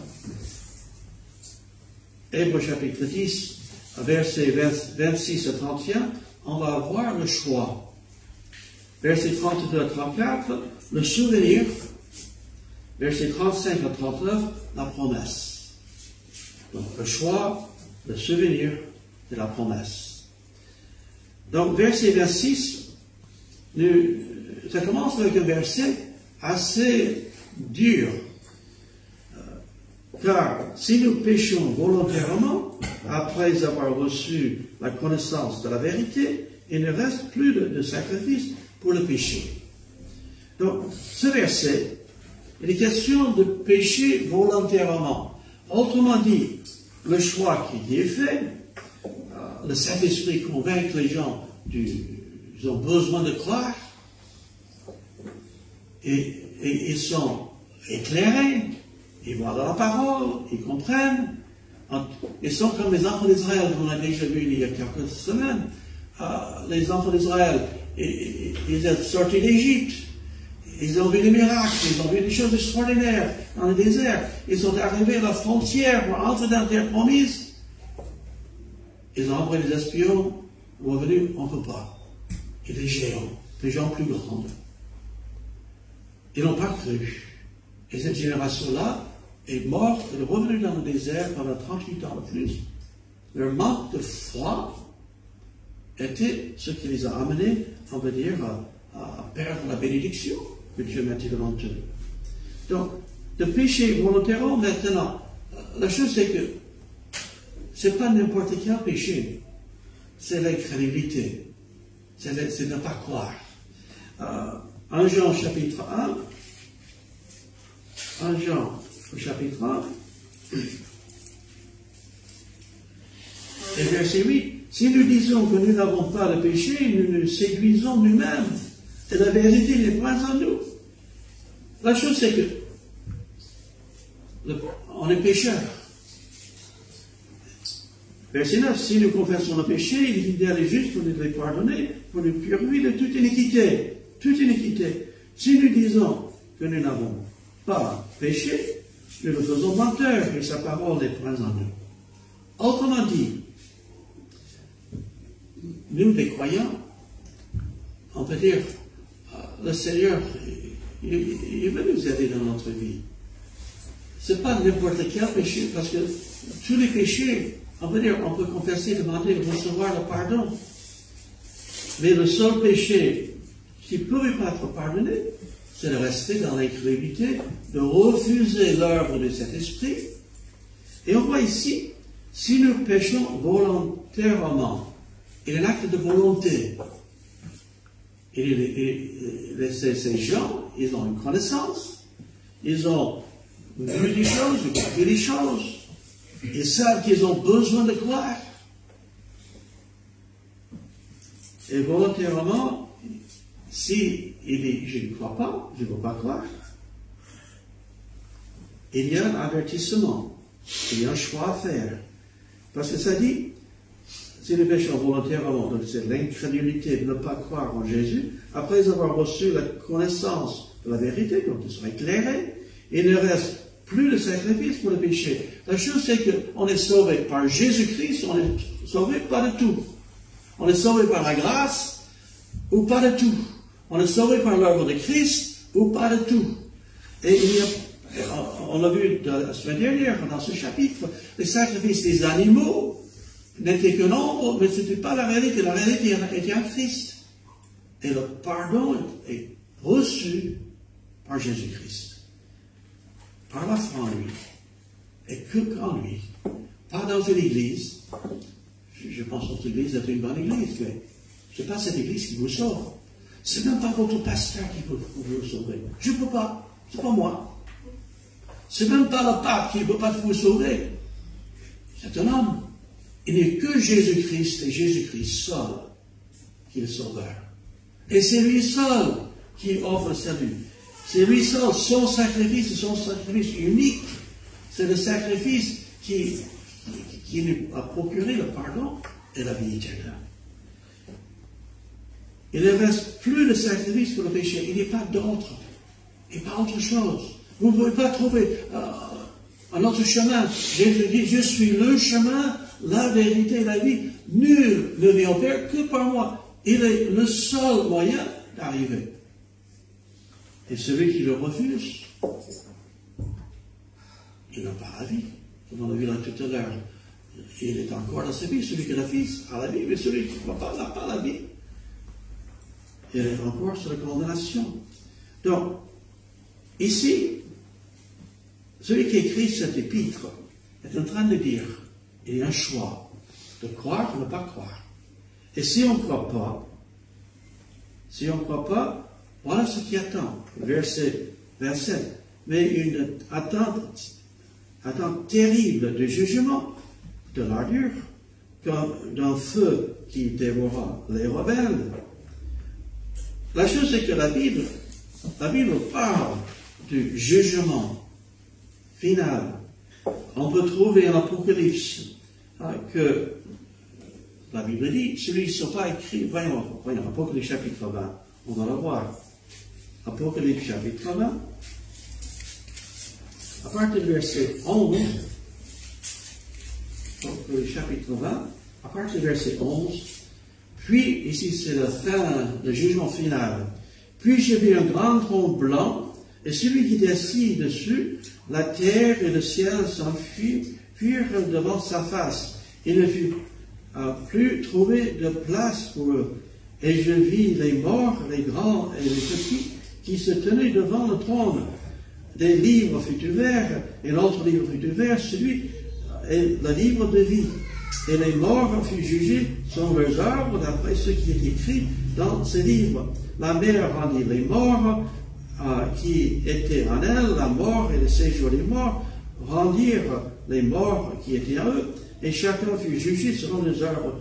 Hébreux chapitre 10, versets 26 à 31, on va avoir le choix. Versets 32 à 34, le souvenir. Versets 35 à 39, la promesse. Donc le choix, le souvenir de la promesse. Donc verset 26, ça commence avec un verset assez dur. Car si nous péchons volontairement, après avoir reçu la connaissance de la vérité, il ne reste plus de sacrifice pour le péché. Donc, ce verset, il est question de pécher volontairement. Autrement dit, le choix qui est fait, le Saint-Esprit convainc les gens ils ont besoin de croire, et ils sont éclairés, ils voient dans la parole, ils comprennent. Ils sont comme les enfants d'Israël, qu'on a déjà vu il y a quelques semaines. Les enfants d'Israël, ils sont sortis d'Égypte. Ils ont vu des miracles, ils ont vu des choses extraordinaires dans le désert. Ils sont arrivés à la frontière pour entrer dans la terre promise. Ils ont envoyé des espions, revenus, on ne peut pas. Et des gens plus grands. Ils n'ont pas cru. Et cette génération-là est morte et est revenue dans le désert pendant 38 ans de plus. Leur manque de foi était ce qui les a amenés, on va dire, à perdre la bénédiction que Dieu mettait devant eux. Donc, de pécher volontairement maintenant, la chose c'est que c'est pas n'importe quel péché, c'est l'incrédulité, c'est ne pas croire. 1 Jean chapitre 1 Jean au chapitre 1 et verset 8, si nous disons que nous n'avons pas de péché, nous nous séduisons nous-mêmes et la vérité n'est point en nous. La chose c'est que on est pécheur. Verset 9, si nous confessons nos péchés, il est fidèle et juste pour nous les pardonner, pour nous purifier de toute iniquité. Toute iniquité. Si nous disons que nous n'avons pas péché, nous le faisons menteur et sa parole n'est point en nous. Autrement dit, nous les croyants, on peut dire, le Seigneur, il veut nous aider dans notre vie. Ce n'est pas n'importe quel péché, parce que tous les péchés, on peut dire, on peut confesser, demander, recevoir le pardon. Mais le seul péché qui ne pouvait pas être pardonné, c'est de rester dans l'incrédulité, de refuser l'œuvre de cet esprit. Et on voit ici, si nous péchons volontairement, il y a un acte de volonté. Et ces gens, ils ont une connaissance, ils ont vu des choses, ils ont vu des choses, ils savent qu'ils ont besoin de croire. Et volontairement, si il dit, je ne crois pas, je ne veux pas croire, il y a un avertissement, il y a un choix à faire. Parce que ça dit, si nous péchons volontairement, donc c'est l'incrédulité de ne pas croire en Jésus, après avoir reçu la connaissance de la vérité, donc ils sont éclairés, il ne reste plus de sacrifice pour le péché. La chose c'est qu'on est sauvé par Jésus-Christ, on est sauvé pas de tout. On est sauvé par la grâce ou pas de tout. On est sauvé par l'œuvre de Christ ou pas de tout. Et on l'a vu la semaine dernière dans ce chapitre, les sacrifices des animaux n'étaient que nombre, mais ce n'était pas la réalité. La réalité était en Christ. Et le pardon est reçu par Jésus-Christ. Par la foi en lui. Et que en lui. Pas dans une église. Je pense que votre église est une bonne église, mais ce n'est pas cette église qui vous sauve. Ce n'est même pas votre pasteur qui peut vous sauver. Je ne peux pas. Ce n'est pas moi. Ce n'est même pas le pape qui ne peut pas vous sauver. C'est un homme. il n'est que Jésus-Christ et Jésus-Christ seul qui est le Sauveur. Et c'est lui seul qui offre le salut. C'est lui seul, son sacrifice unique. C'est le sacrifice qui nous a procuré le pardon et la vie éternelle. Il ne reste plus de sacrifice pour le péché. Il n'y a pas d'autre. Il n'y a pas autre chose. Vous ne pouvez pas trouver un autre chemin. Jésus dit, je suis le chemin, la vérité et la vie. Nul ne vient au Père que par moi. Il est le seul moyen d'arriver. Et celui qui le refuse, il n'a pas la vie. Comme on a vu là tout à l'heure. Il est encore dans sa vie. Celui qui a le Fils a la vie, mais celui qui n'a pas la vie, il est encore sur la condamnation. Donc, ici, celui qui écrit cet épître est en train de dire, il y a un choix de croire ou de ne pas croire. Et si on ne croit pas, voilà ce qui attend. Verset 27. Mais une attente terrible de jugement, de l'ardeur, comme d'un feu qui dévorera les rebelles. La chose c'est que la Bible parle du jugement final. On peut trouver en Apocalypse que la Bible dit, celui qui ne sera pas écrit, voyons, Apocalypse chapitre 20, on va le voir. Apocalypse chapitre 20, à partir du verset 11, Apocalypse chapitre 20, à partir du verset 11, puis, ici c'est la fin, le jugement final. Puis j'ai vu un grand trône blanc, et celui qui était assis dessus, la terre et le ciel s'enfuirent devant sa face. Il ne fut plus trouvé de place pour eux. Et je vis les morts, les grands et les petits, qui se tenaient devant le trône. Des livres furent ouverts, et l'autre livre fut ouvert, celui est le livre de vie. Et les morts furent jugés selon leurs œuvres, d'après ce qui est écrit dans ces livres. La mer rendit les morts qui étaient en elle, la mort et le séjour des morts rendirent les morts qui étaient en eux, et chacun fut jugé selon leurs œuvres.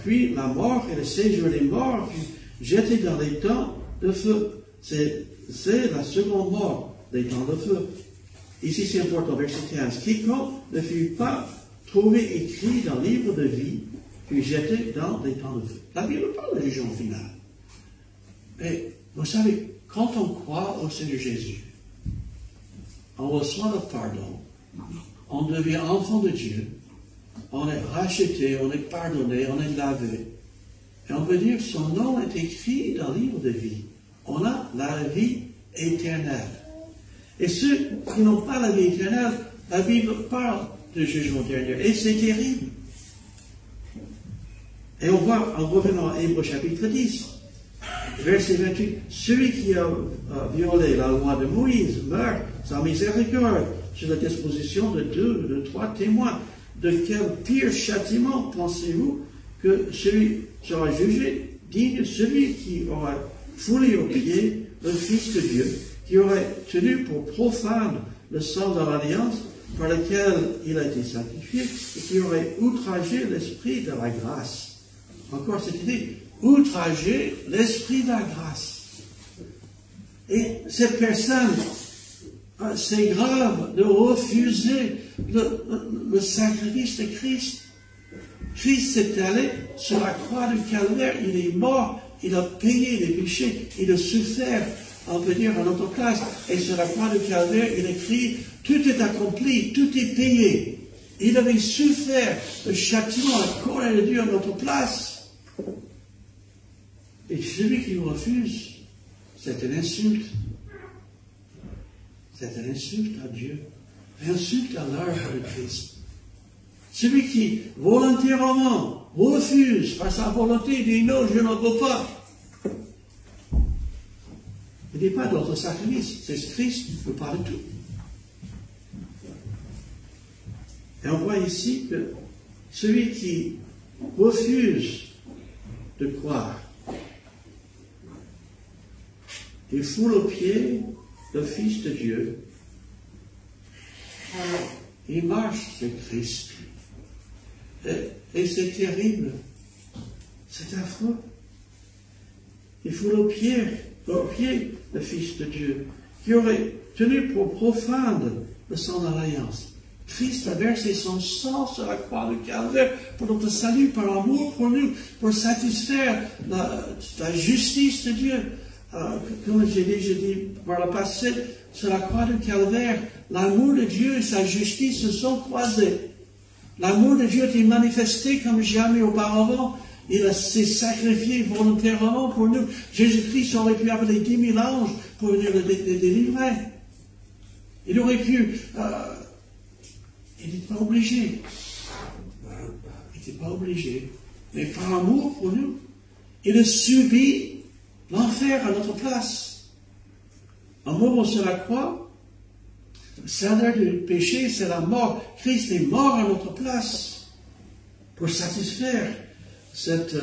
Puis la mort et le séjour des morts furent jetés dans les temps de feu. C'est la seconde mort, les temps de feu. Ici c'est important, verset 15. Quiconque ne fut pas trouvé écrit dans le livre de vie, puis jeté dans les temps de feu. La Bible parle du jugement final. Mais vous savez, quand on croit au Seigneur Jésus, on reçoit le pardon, on devient enfant de Dieu, on est racheté, on est pardonné, on est lavé. Et on peut dire que son nom est écrit dans le livre de vie. On a la vie éternelle. Et ceux qui n'ont pas la vie éternelle, la Bible parle de jugement dernier. Et c'est terrible. Et on voit, en revenant à Hébreux chapitre 10, verset 28, celui qui a violé la loi de Moïse meurt sans miséricorde sur la disposition de 2 ou de 3 témoins. De quel pire châtiment pensez-vous que celui sera jugé digne, celui qui aura foulé aux pieds le Fils de Dieu, qui aurait tenu pour profane le sang de l'alliance par lequel il a été sanctifié, et qui aurait outragé l'esprit de la grâce. Encore cette idée, outrager l'esprit de la grâce. Et cette personne, c'est grave de refuser le sacrifice de Christ. Christ s'est allé sur la croix du calvaire, il est mort, il a payé les péchés, il a souffert, on peut dire, à notre place. Et sur la croix du calvaire, il écrit, tout est accompli, tout est payé. Il avait souffert le châtiment, la colère de Dieu à notre place. Et celui qui refuse, c'est une insulte. C'est une insulte à Dieu, une insulte à l'œuvre de Christ. Celui qui volontairement refuse par sa volonté, dit non, je n'en veux pas. Il n'y a pas d'autre sacrifice, c'est Christ qui peut pas de tout. Et on voit ici que celui qui refuse de croire, il foule aux pieds le Fils de Dieu. Il marche sur Christ. Et c'est terrible. C'est affreux. Il faut le pied le Fils de Dieu, qui aurait tenu pour profane le sang d'alliance. Christ a versé son sang sur la croix du Calvaire pour notre salut, par amour pour nous, pour satisfaire la justice de Dieu. Comme j'ai déjà dit par le passé, sur la croix du Calvaire, l'amour de Dieu et sa justice se sont croisés. L'amour de Dieu est manifesté comme jamais auparavant. Il s'est sacrifié volontairement pour nous. Jésus-Christ aurait pu appeler 10 000 anges pour venir le délivrer. Il aurait pu... il n'était pas obligé. Il n'était pas obligé. Mais par amour pour nous, il a subi l'enfer à notre place. En mourant sur la croix, le salaire du péché, c'est la mort. Christ est mort à notre place pour satisfaire cet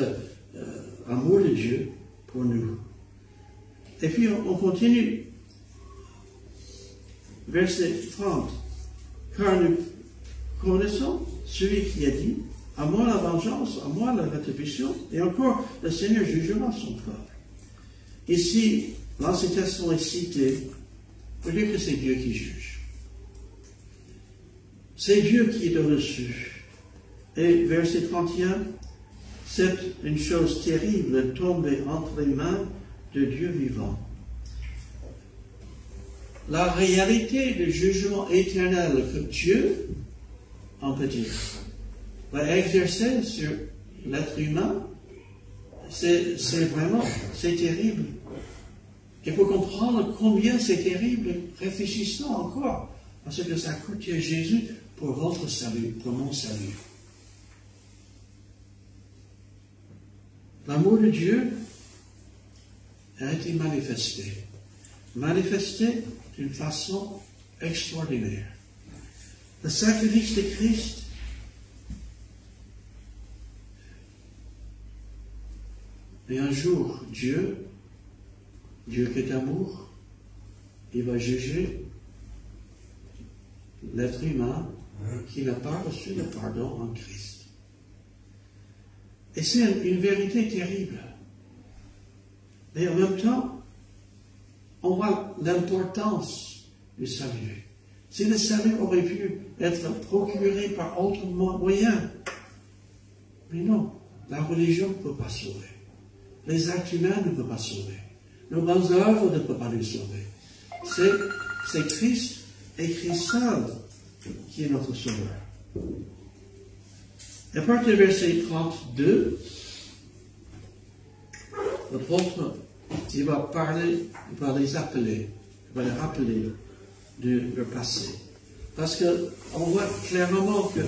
amour de Dieu pour nous. Et puis on continue. Verset 30. Car nous connaissons celui qui a dit, à moi la vengeance, à moi la rétribution, et encore le Seigneur jugera son peuple. Ici, l'Ancien Testament est cité pour dire que c'est Dieu qui juge. C'est Dieu qui est au-dessus. Et verset 31, c'est une chose terrible de tomber entre les mains de Dieu vivant. La réalité du jugement éternel que Dieu, on peut dire, va exercer sur l'être humain, c'est terrible. Et pour comprendre combien c'est terrible, réfléchissons encore à ce que ça a coûté Jésus pour votre salut, pour mon salut. L'amour de Dieu a été manifesté d'une façon extraordinaire. Le sacrifice de Christ et un jour, Dieu qui est amour, il va juger l'être humain qui n'a pas reçu le pardon en Christ. Et c'est une vérité terrible. Mais en même temps, on voit l'importance du salut. Si le salut aurait pu être procuré par autre moyen, mais non, la religion ne peut pas sauver. Les actes humains ne peuvent pas sauver. Nos bonnes œuvres ne peuvent pas nous sauver. C'est Christ et Christ seul qui est notre sauveur. À partir du verset 32, l'apôtre, il va parler, il va les appeler, il va les rappeler de leur passé. Parce qu'on voit clairement que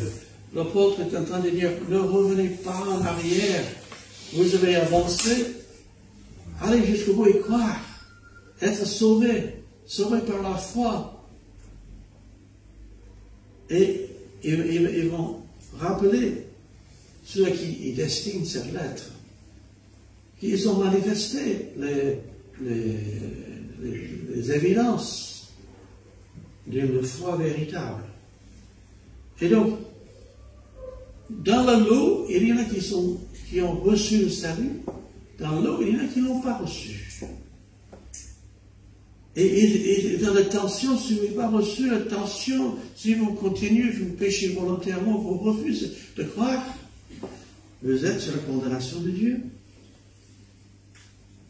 l'apôtre est en train de dire, ne revenez pas en arrière. Vous avez avancé, allez jusqu'au bout et croire, être sauvé par la foi. Et ils vont rappeler ceux qui y destinent cette lettre, qu'ils ont manifesté les évidences d'une foi véritable. Et donc, dans le lot, il y en a qui ont reçu le salut. Dans le lot, il y en a qui ne l'ont pas reçu. Et dans la tension, si vous n'avez pas reçu la tension, si vous continuez, vous péchez volontairement, vous refusez de croire, vous êtes sur la condamnation de Dieu.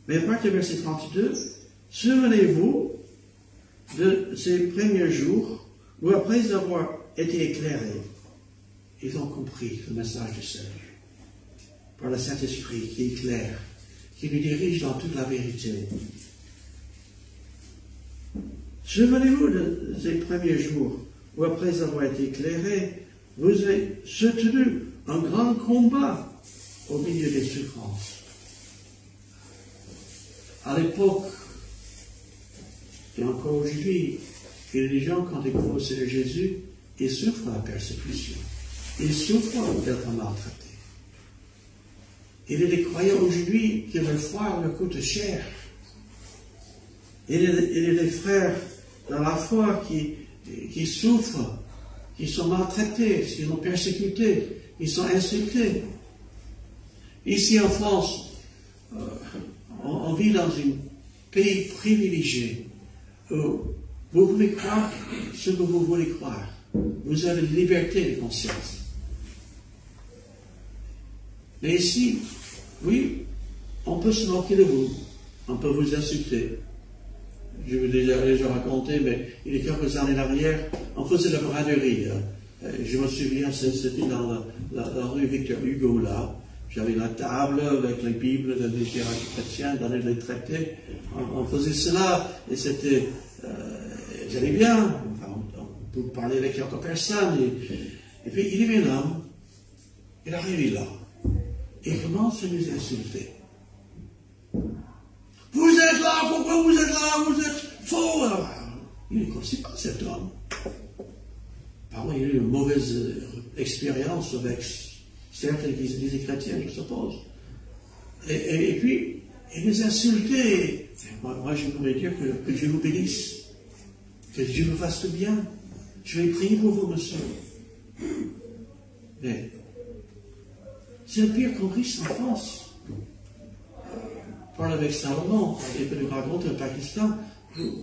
Mais à partir du verset 32, souvenez-vous de ces premiers jours où, après avoir été éclairés, ils ont compris le message du salut par le Saint-Esprit qui éclaire, qui nous dirige dans toute la vérité. Souvenez-vous de ces premiers jours où, après avoir été éclairés, vous avez soutenu un grand combat au milieu des souffrances. À l'époque, et encore aujourd'hui, il y a des gens, quand ils croient au Seigneur Jésus, ils souffrent la persécution. Ils souffrent d'être maltraités. Il y a des croyants aujourd'hui qui leur foi leur coûte cher. Il y a des frères dans la foi qui souffrent qui sont maltraités, qui sont persécutés, qui sont insultés. Ici en France, on vit dans un pays privilégié où vous pouvez croire ce que vous voulez croire. Vous avez liberté de conscience. Mais ici, oui, on peut se moquer de vous, on peut vous insulter. Je vous ai déjà raconté, mais il y a quelques années en arrière, on faisait la braderie. Je me souviens, c'était dans la rue Victor Hugo, là. J'avais la table avec les Bibles des littératures chrétiens, dans les traités. On faisait cela, et c'était... j'allais bien, on peut parler avec quelques personnes. Et puis, il y avait un homme, il arrive là. Il commence à nous insulter. Vous êtes là, pourquoi vous êtes là, vous êtes faux. Il ne connaissait pas cet homme. Pardon, il a eu une mauvaise expérience avec certains églises chrétiennes, je suppose. Et puis, il nous insultait. Moi, je voudrais dire que Dieu vous bénisse, que Dieu vous fasse le bien. Je vais prier pour vous, monsieur. Mais, c'est le pire qu'on risque en France. Parle avec Salomon, et peut nous raconter au Pakistan,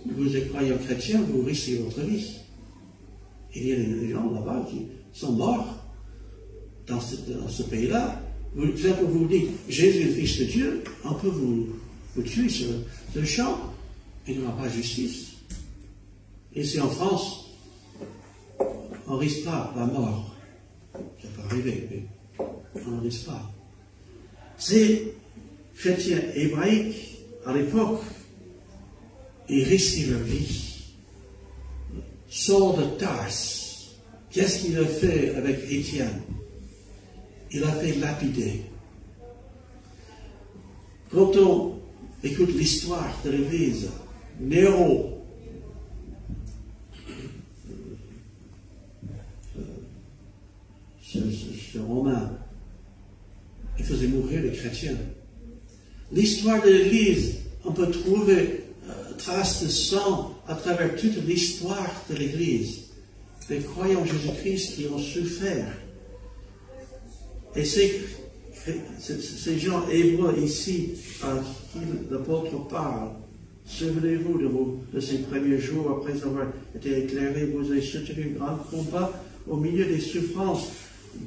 vous êtes croyant chrétien, vous risquez votre vie. Il y a des gens là-bas qui sont morts dans ce pays-là. Vous dites, Jésus est le Fils de Dieu, on peut vous tuer sur le champ, il n'y aura pas de justice. Ici en France, on ne risque pas la mort. Ça peut arriver, mais on ne risque pas. Ces chrétiens hébraïques, à l'époque, ils risquaient leur vie. Saul de Tarse, qu'est-ce qu'il a fait avec Étienne? Il a fait lapider. Quand on écoute l'histoire de l'Église, Néron, ce Romain, il faisait mourir les chrétiens. L'histoire de l'Église, on peut trouver traces de sang à travers toute l'histoire de l'Église. Les croyants en Jésus-Christ qui ont souffert. Et ces gens hébreux ici, à qui l'apôtre parle, souvenez-vous de ces premiers jours après avoir été éclairés, vous avez soutenu un grand combat au milieu des souffrances.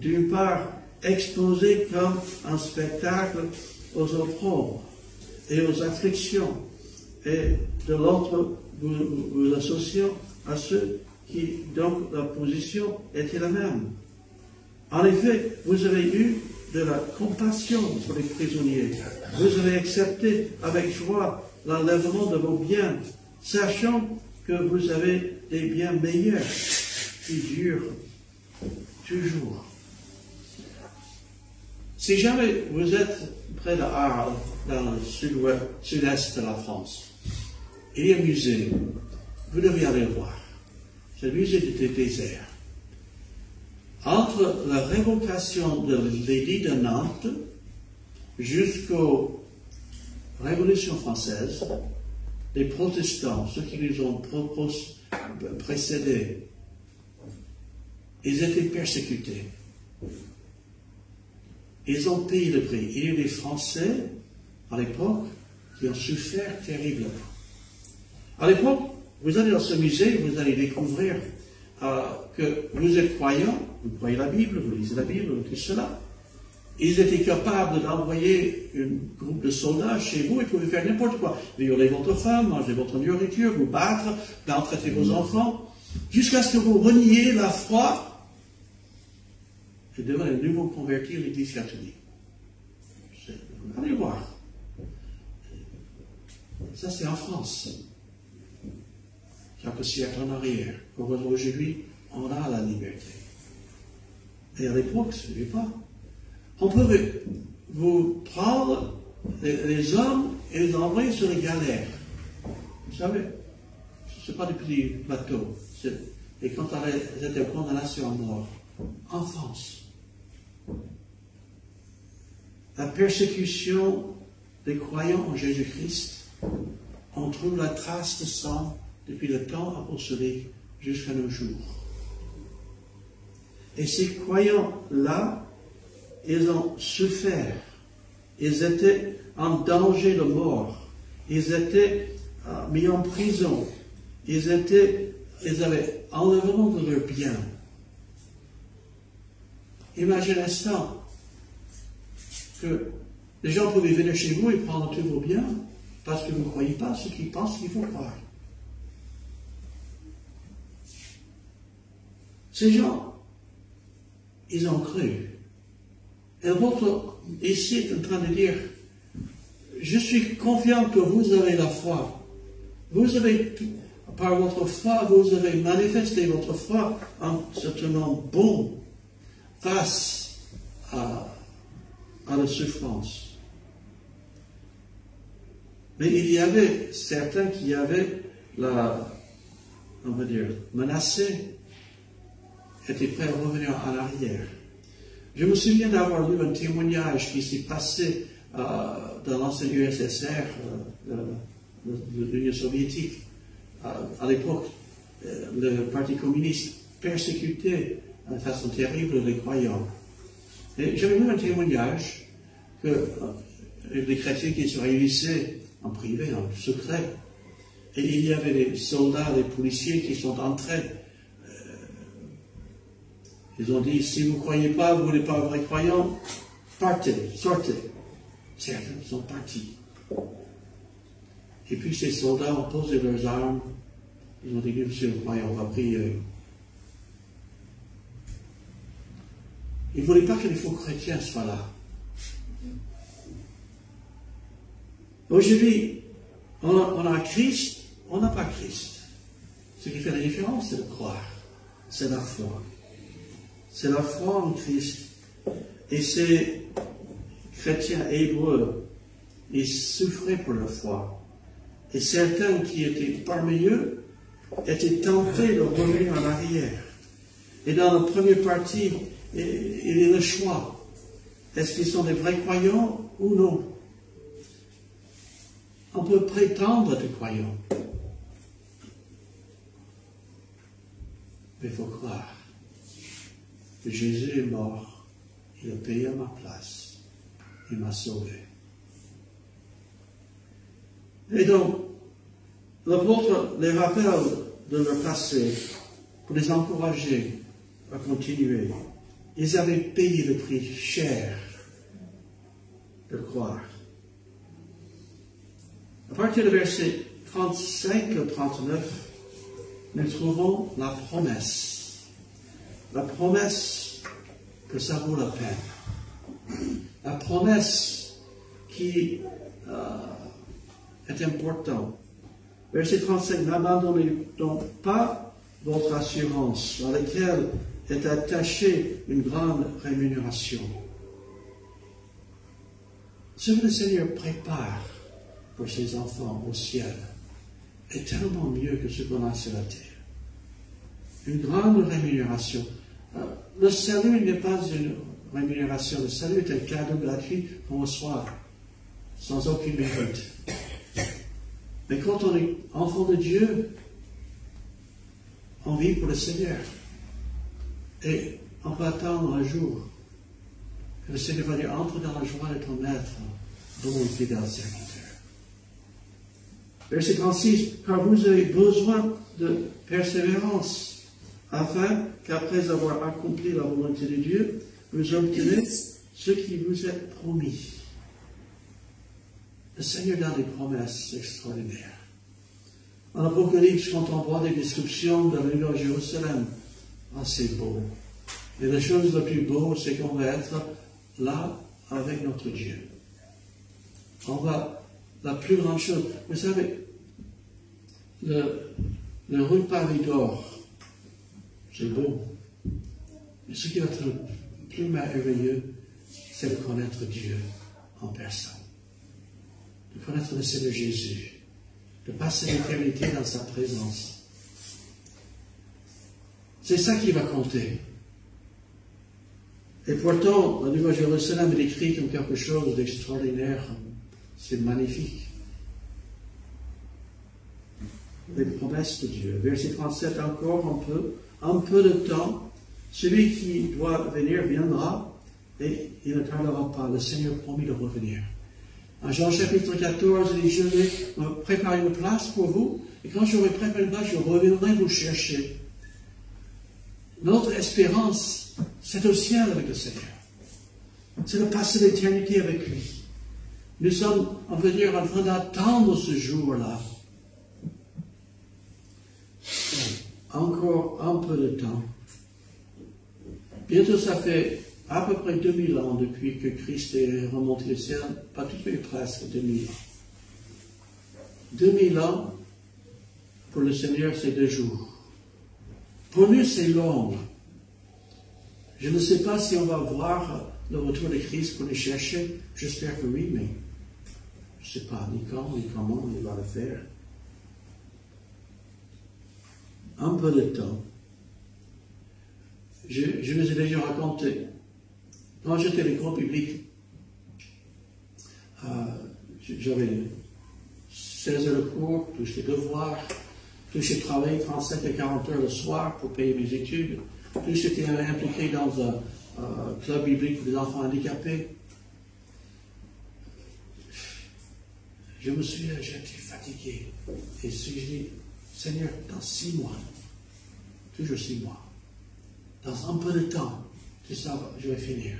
D'une part, exposé comme un spectacle aux opprobriums et aux afflictions, et de l'autre, vous associez à ceux qui, donc, la position était la même. En effet, vous avez eu de la compassion pour les prisonniers. Vous avez accepté avec joie l'enlèvement de vos biens, sachant que vous avez des biens meilleurs qui durent toujours. Si jamais vous êtes près de Arles, dans le sud-est de la France, il y a un musée, vous devez aller le voir. C'est le musée du désert. Entre la révocation de l'édit de Nantes jusqu'aux Révolution française, les protestants, ceux qui nous ont précédés, ils étaient persécutés. Ils ont payé le prix. Il y a des Français, à l'époque, qui ont souffert terriblement. À l'époque, vous allez dans ce musée, vous allez découvrir que vous êtes croyants, vous croyez la Bible, vous lisez la Bible, tout cela. Ils étaient capables d'envoyer un groupe de soldats chez vous et pouvaient faire n'importe quoi. Violer votre femme, manger votre nourriture, vous battre, maltraiter vos enfants, jusqu'à ce que vous reniez la foi et devant de nouveau convertir l'Église catholique. Allez voir. Ça, c'est en France. Quelques siècles en arrière. Aujourd'hui, on a la liberté. Et à l'époque, ce n'est pas. On peut vous prendre les hommes et les envoyer sur les galères. Vous savez, ce n'est pas des petits bateaux. Et quand vous êtes en condamnation à mort, en France, la persécution des croyants en Jésus-Christ, on trouve la trace de sang depuis le temps apostolique jusqu'à nos jours. Et ces croyants-là, ils ont souffert. Ils étaient en danger de mort. Ils étaient mis en prison. Ils avaient enlèvement de leurs biens. Imaginez un instant que les gens pouvaient venir chez vous et prendre tous vos biens parce que vous ne croyez pas ce qu'ils pensent qu'il faut croire. Ces gens, ils ont cru. Et l'autre ici est en train de dire, je suis confiant que vous avez la foi. Vous avez, par votre foi, vous avez manifesté votre foi en se tenant bon face à la souffrance. Mais il y avait certains qui avaient on va dire, menacé, étaient prêts à revenir en arrière. Je me souviens d'avoir lu un témoignage qui s'est passé dans l'ancienne USSR, de l'Union soviétique. À l'époque, le Parti communiste persécutait de façon terrible les croyants. Et j'avais lu un témoignage que les chrétiens qui se réunissaient en privé, en secret, et il y avait des soldats, des policiers qui sont entrés. Ils ont dit, si vous ne croyez pas, vous n'êtes pas un vrai croyant, partez, sortez. Certains sont partis. Et puis ces soldats ont posé leurs armes. Ils ont dit, monsieur le croyant, on va prier. Ils ne voulaient pas que les faux chrétiens soient là. Aujourd'hui, on a Christ, on n'a pas Christ. Ce qui fait la différence, c'est de croire. C'est la foi. C'est la foi en Christ. Et ces chrétiens hébreux, ils souffraient pour leur foi. Et certains qui étaient parmi eux étaient tentés de revenir en arrière. Et dans la première partie, il y a le choix. Est-ce qu'ils sont des vrais croyants ou non? On peut prétendre être croyant. Mais il faut croire que Jésus est mort, il a payé à ma place, il m'a sauvé. Et donc, l'apôtre les rappelle de leur passé pour les encourager à continuer. Ils avaient payé le prix cher de croire. À partir du verset 35 au 39, nous trouvons la promesse. La promesse que ça vaut la peine. La promesse qui est importante. Verset 35, n'abandonnez donc pas votre assurance, à laquelle est attachée une grande rémunération. Ce que le Seigneur prépare pour ses enfants au ciel est tellement mieux que ce qu'on a sur la terre. Une grande rémunération. Le salut n'est pas une rémunération. Le salut est un cadeau gratuit qu'on reçoit sans aucune mérite. Mais quand on est enfant de Dieu, on vit pour le Seigneur. Et on peut attendre un jour que le Seigneur va dire, entre dans la joie de ton maître, bon et fidèle serviteur. Verset 36, car vous avez besoin de persévérance, afin qu'après avoir accompli la volonté de Dieu, vous obtenez ce qui vous est promis. Le Seigneur donne des promesses extraordinaires. En Apocalypse, quand on voit des descriptions de la Nouvelle Jérusalem, c'est beau. Et la chose la plus beau, c'est qu'on va être là avec notre Dieu. La plus grande chose, vous savez, le repas d'or, c'est beau. Mais ce qui va être le plus merveilleux, c'est de connaître Dieu en personne. De connaître le Seigneur Jésus. De passer l'éternité dans sa présence. C'est ça qui va compter. Et pourtant, la Nouvelle Jérusalem est décrite comme quelque chose d'extraordinaire. C'est magnifique. Les promesses de Dieu. Verset 37 encore, un peu de temps Celui qui doit venir viendra et il ne tardera pas. Le Seigneur promet de revenir. En Jean chapitre 14, il dit, je vais me préparer une place pour vous, et quand j'aurai préparé une place, je reviendrai vous chercher. Notre espérance, c'est au ciel avec le Seigneur. C'est de passer l'éternité avec lui. Nous sommes, on peut dire, en train d'attendre ce jour-là. Encore un peu de temps. Bientôt, ça fait à peu près 2000 ans depuis que Christ est remonté au ciel. Pas tout, mais presque 2000 ans. 2000 ans, pour le Seigneur, c'est 2 jours. Pour nous, c'est long. Je ne sais pas si on va voir le retour de Christ pour le chercher. J'espère que oui, mais je ne sais pas ni quand, ni comment il va le faire. Un peu de temps. Je vous ai déjà raconté, quand j'étais à l'école publique, j'avais 16 heures de cours, plus les devoirs, plus j'ai travaillé 37 et 40 heures le soir pour payer mes études, plus j'étais impliqué dans un club biblique pour les enfants handicapés. Je me suis dit, j'étais fatigué. Et si je dis, Seigneur, dans 6 mois, toujours 6 mois, dans un peu de temps, tout ça, je vais finir.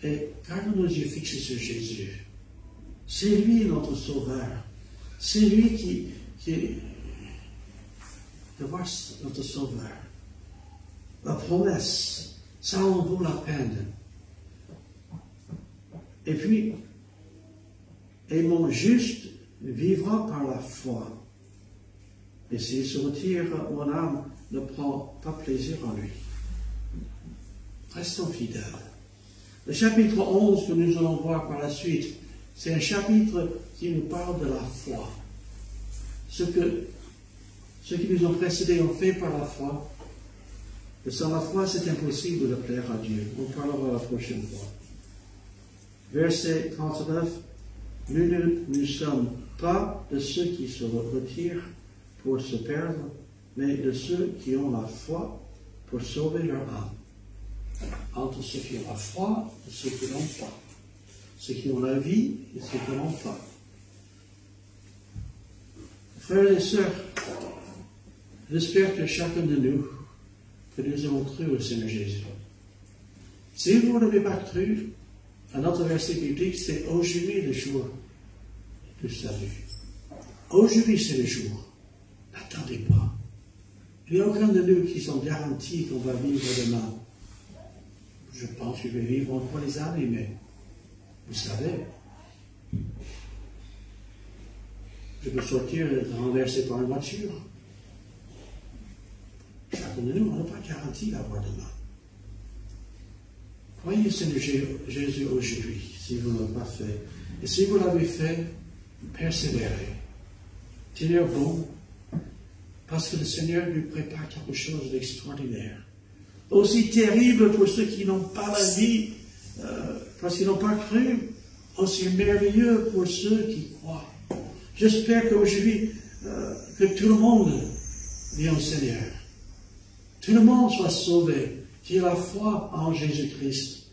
Et gardons nos yeux fixés sur Jésus. C'est lui notre sauveur. C'est lui qui de voir notre sauveur. La promesse, ça en vaut la peine. Et puis, et mon juste vivra par la foi. Et s'il se retire, mon âme ne prend pas plaisir en lui. Restons fidèles. Le chapitre 11 que nous allons voir par la suite, c'est un chapitre qui nous parle de la foi. Ceux qui nous ont précédés ont fait par la foi. Et sans la foi, c'est impossible de plaire à Dieu. On parlera la prochaine fois. Verset 39. Nous ne sommes pas de ceux qui se retirent pour se perdre, mais de ceux qui ont la foi pour sauver leur âme. Entre ceux qui ont la foi et ceux qui n'ont pas. Ceux qui ont la vie et ceux qui n'ont pas. Frères et sœurs, j'espère que chacun de nous, que nous avons cru au Seigneur Jésus. Si vous n'avez pas cru, un autre verset biblique, c'est aujourd'hui le jour du salut. Aujourd'hui c'est le jour. N'attendez pas. Il n'y a aucun de nous qui sont garantis qu'on va vivre demain. Je pense que je vais vivre encore les années, mais vous savez, je peux sortir et être renversé par une voiture. Chacun de nous, on n'a pas garanti d'avoir demain. Croyez Seigneur Jésus aujourd'hui, si vous ne l'avez pas fait. Et si vous l'avez fait, persévérez. Tenez bon, parce que le Seigneur lui prépare quelque chose d'extraordinaire. Aussi terrible pour ceux qui n'ont pas la vie, parce qu'ils n'ont pas cru, aussi merveilleux pour ceux qui croient. J'espère qu'aujourd'hui, que tout le monde vient au Seigneur. Tout le monde soit sauvé, qui a la foi en Jésus-Christ.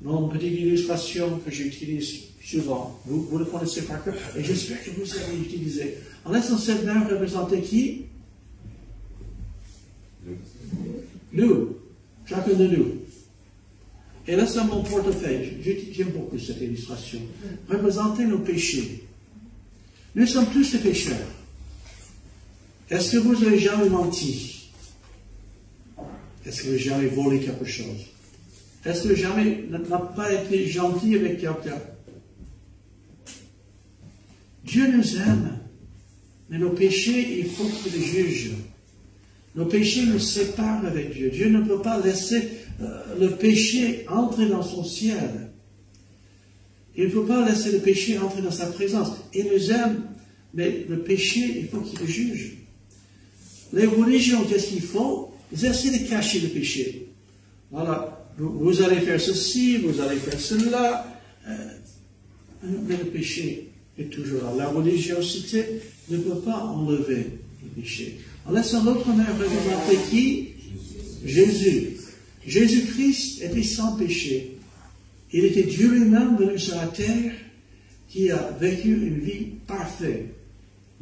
Mon petite illustration que j'utilise souvent, vous le connaissez par cœur, et j'espère que vous allez l'utiliser. En laissant cette main représenter qui? Nous, chacun de nous. Et là, c'est mon portefeuille. J'aime beaucoup cette illustration. Représenter nos péchés. Nous sommes tous des pécheurs. Est-ce que vous avez jamais menti? Est-ce que vous avez jamais volé quelque chose? Est-ce que vous jamais n'a pas été gentil avec quelqu'un? Dieu nous aime, mais nos péchés, il faut qu'il les juge. Nos péchés nous séparent avec Dieu. Dieu ne peut pas laisser le péché entrer dans son ciel. Il ne peut pas laisser le péché entrer dans sa présence. Il nous aime, mais le péché, il faut qu'il le juge. Les religions, qu'est-ce qu'ils font? Ils essaient de cacher le péché. Voilà, vous allez faire ceci, vous allez faire cela. Mais le péché est toujours là. La religiosité ne peut pas enlever le péché. En laissant l'autre main représenter qui? Jésus-Christ était sans péché. Il était Dieu lui-même venu sur la terre qui a vécu une vie parfaite.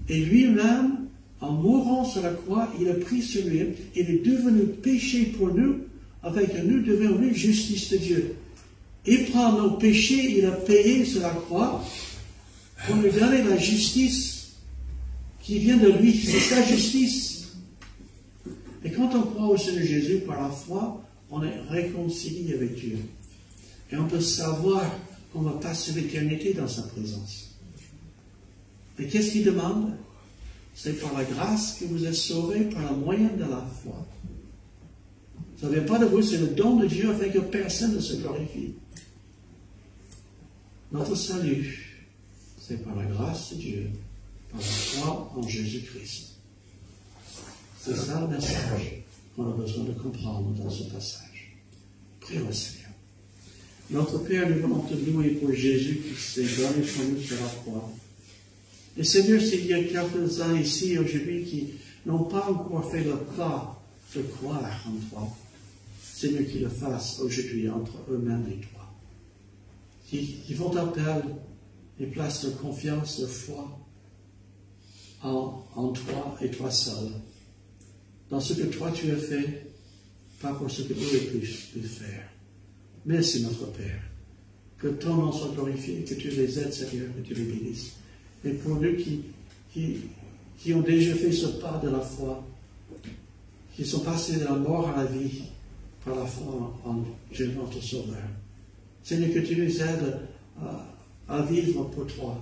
Et lui-même, en mourant sur la croix, il a pris sur lui, il est devenu péché pour nous, afin que nous devenions justice de Dieu. Il prend nos péchés, il a payé sur la croix pour nous donner la justice qui vient de lui. C'est sa justice. Et quand on croit au Seigneur Jésus par la foi, on est réconcilié avec Dieu. Et on peut savoir qu'on va passer l'éternité dans sa présence. Et qu'est-ce qu'il demande? C'est par la grâce que vous êtes sauvés par le moyen de la foi. Ça ne vient pas de vous, c'est le don de Dieu afin que personne ne se glorifie. Notre salut, c'est par la grâce de Dieu, par la foi en Jésus-Christ. C'est ça le message qu'on a besoin de comprendre dans ce passage. Prions au Seigneur. Notre Père, nous voulons te louer pour Jésus qui s'est donné pour nous sur la croix. Et Seigneur, s'il y a quelques-uns ici aujourd'hui qui n'ont pas encore fait le pas de croire en toi, Seigneur, qu'ils le fassent aujourd'hui entre eux-mêmes et toi. Qui font appel et placent leur confiance, leur foi en toi et toi seul. Dans ce que toi tu as fait, pas pour ce que eux aient pu faire. Merci notre Père. Que ton nom soit glorifié, que tu les aides, Seigneur, que tu les bénisses. Et pour nous qui ont déjà fait ce pas de la foi, qui sont passés de la mort à la vie par la foi en Dieu notre Sauveur. Seigneur, que tu nous aides à vivre pour toi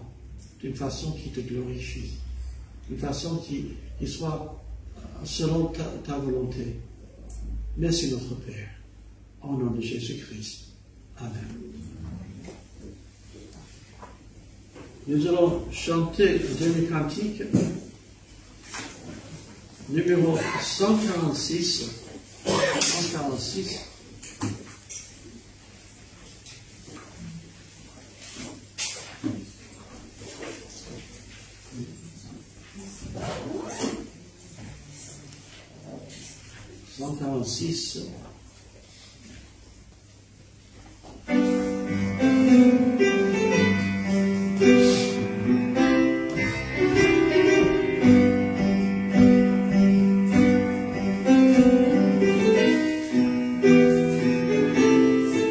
d'une façon qui te glorifie, d'une façon qui soit selon ta volonté. Merci notre Père. Au nom de Jésus-Christ. Amen. Nous allons chanter le dernier cantique, numéro 146. 146. Nous avons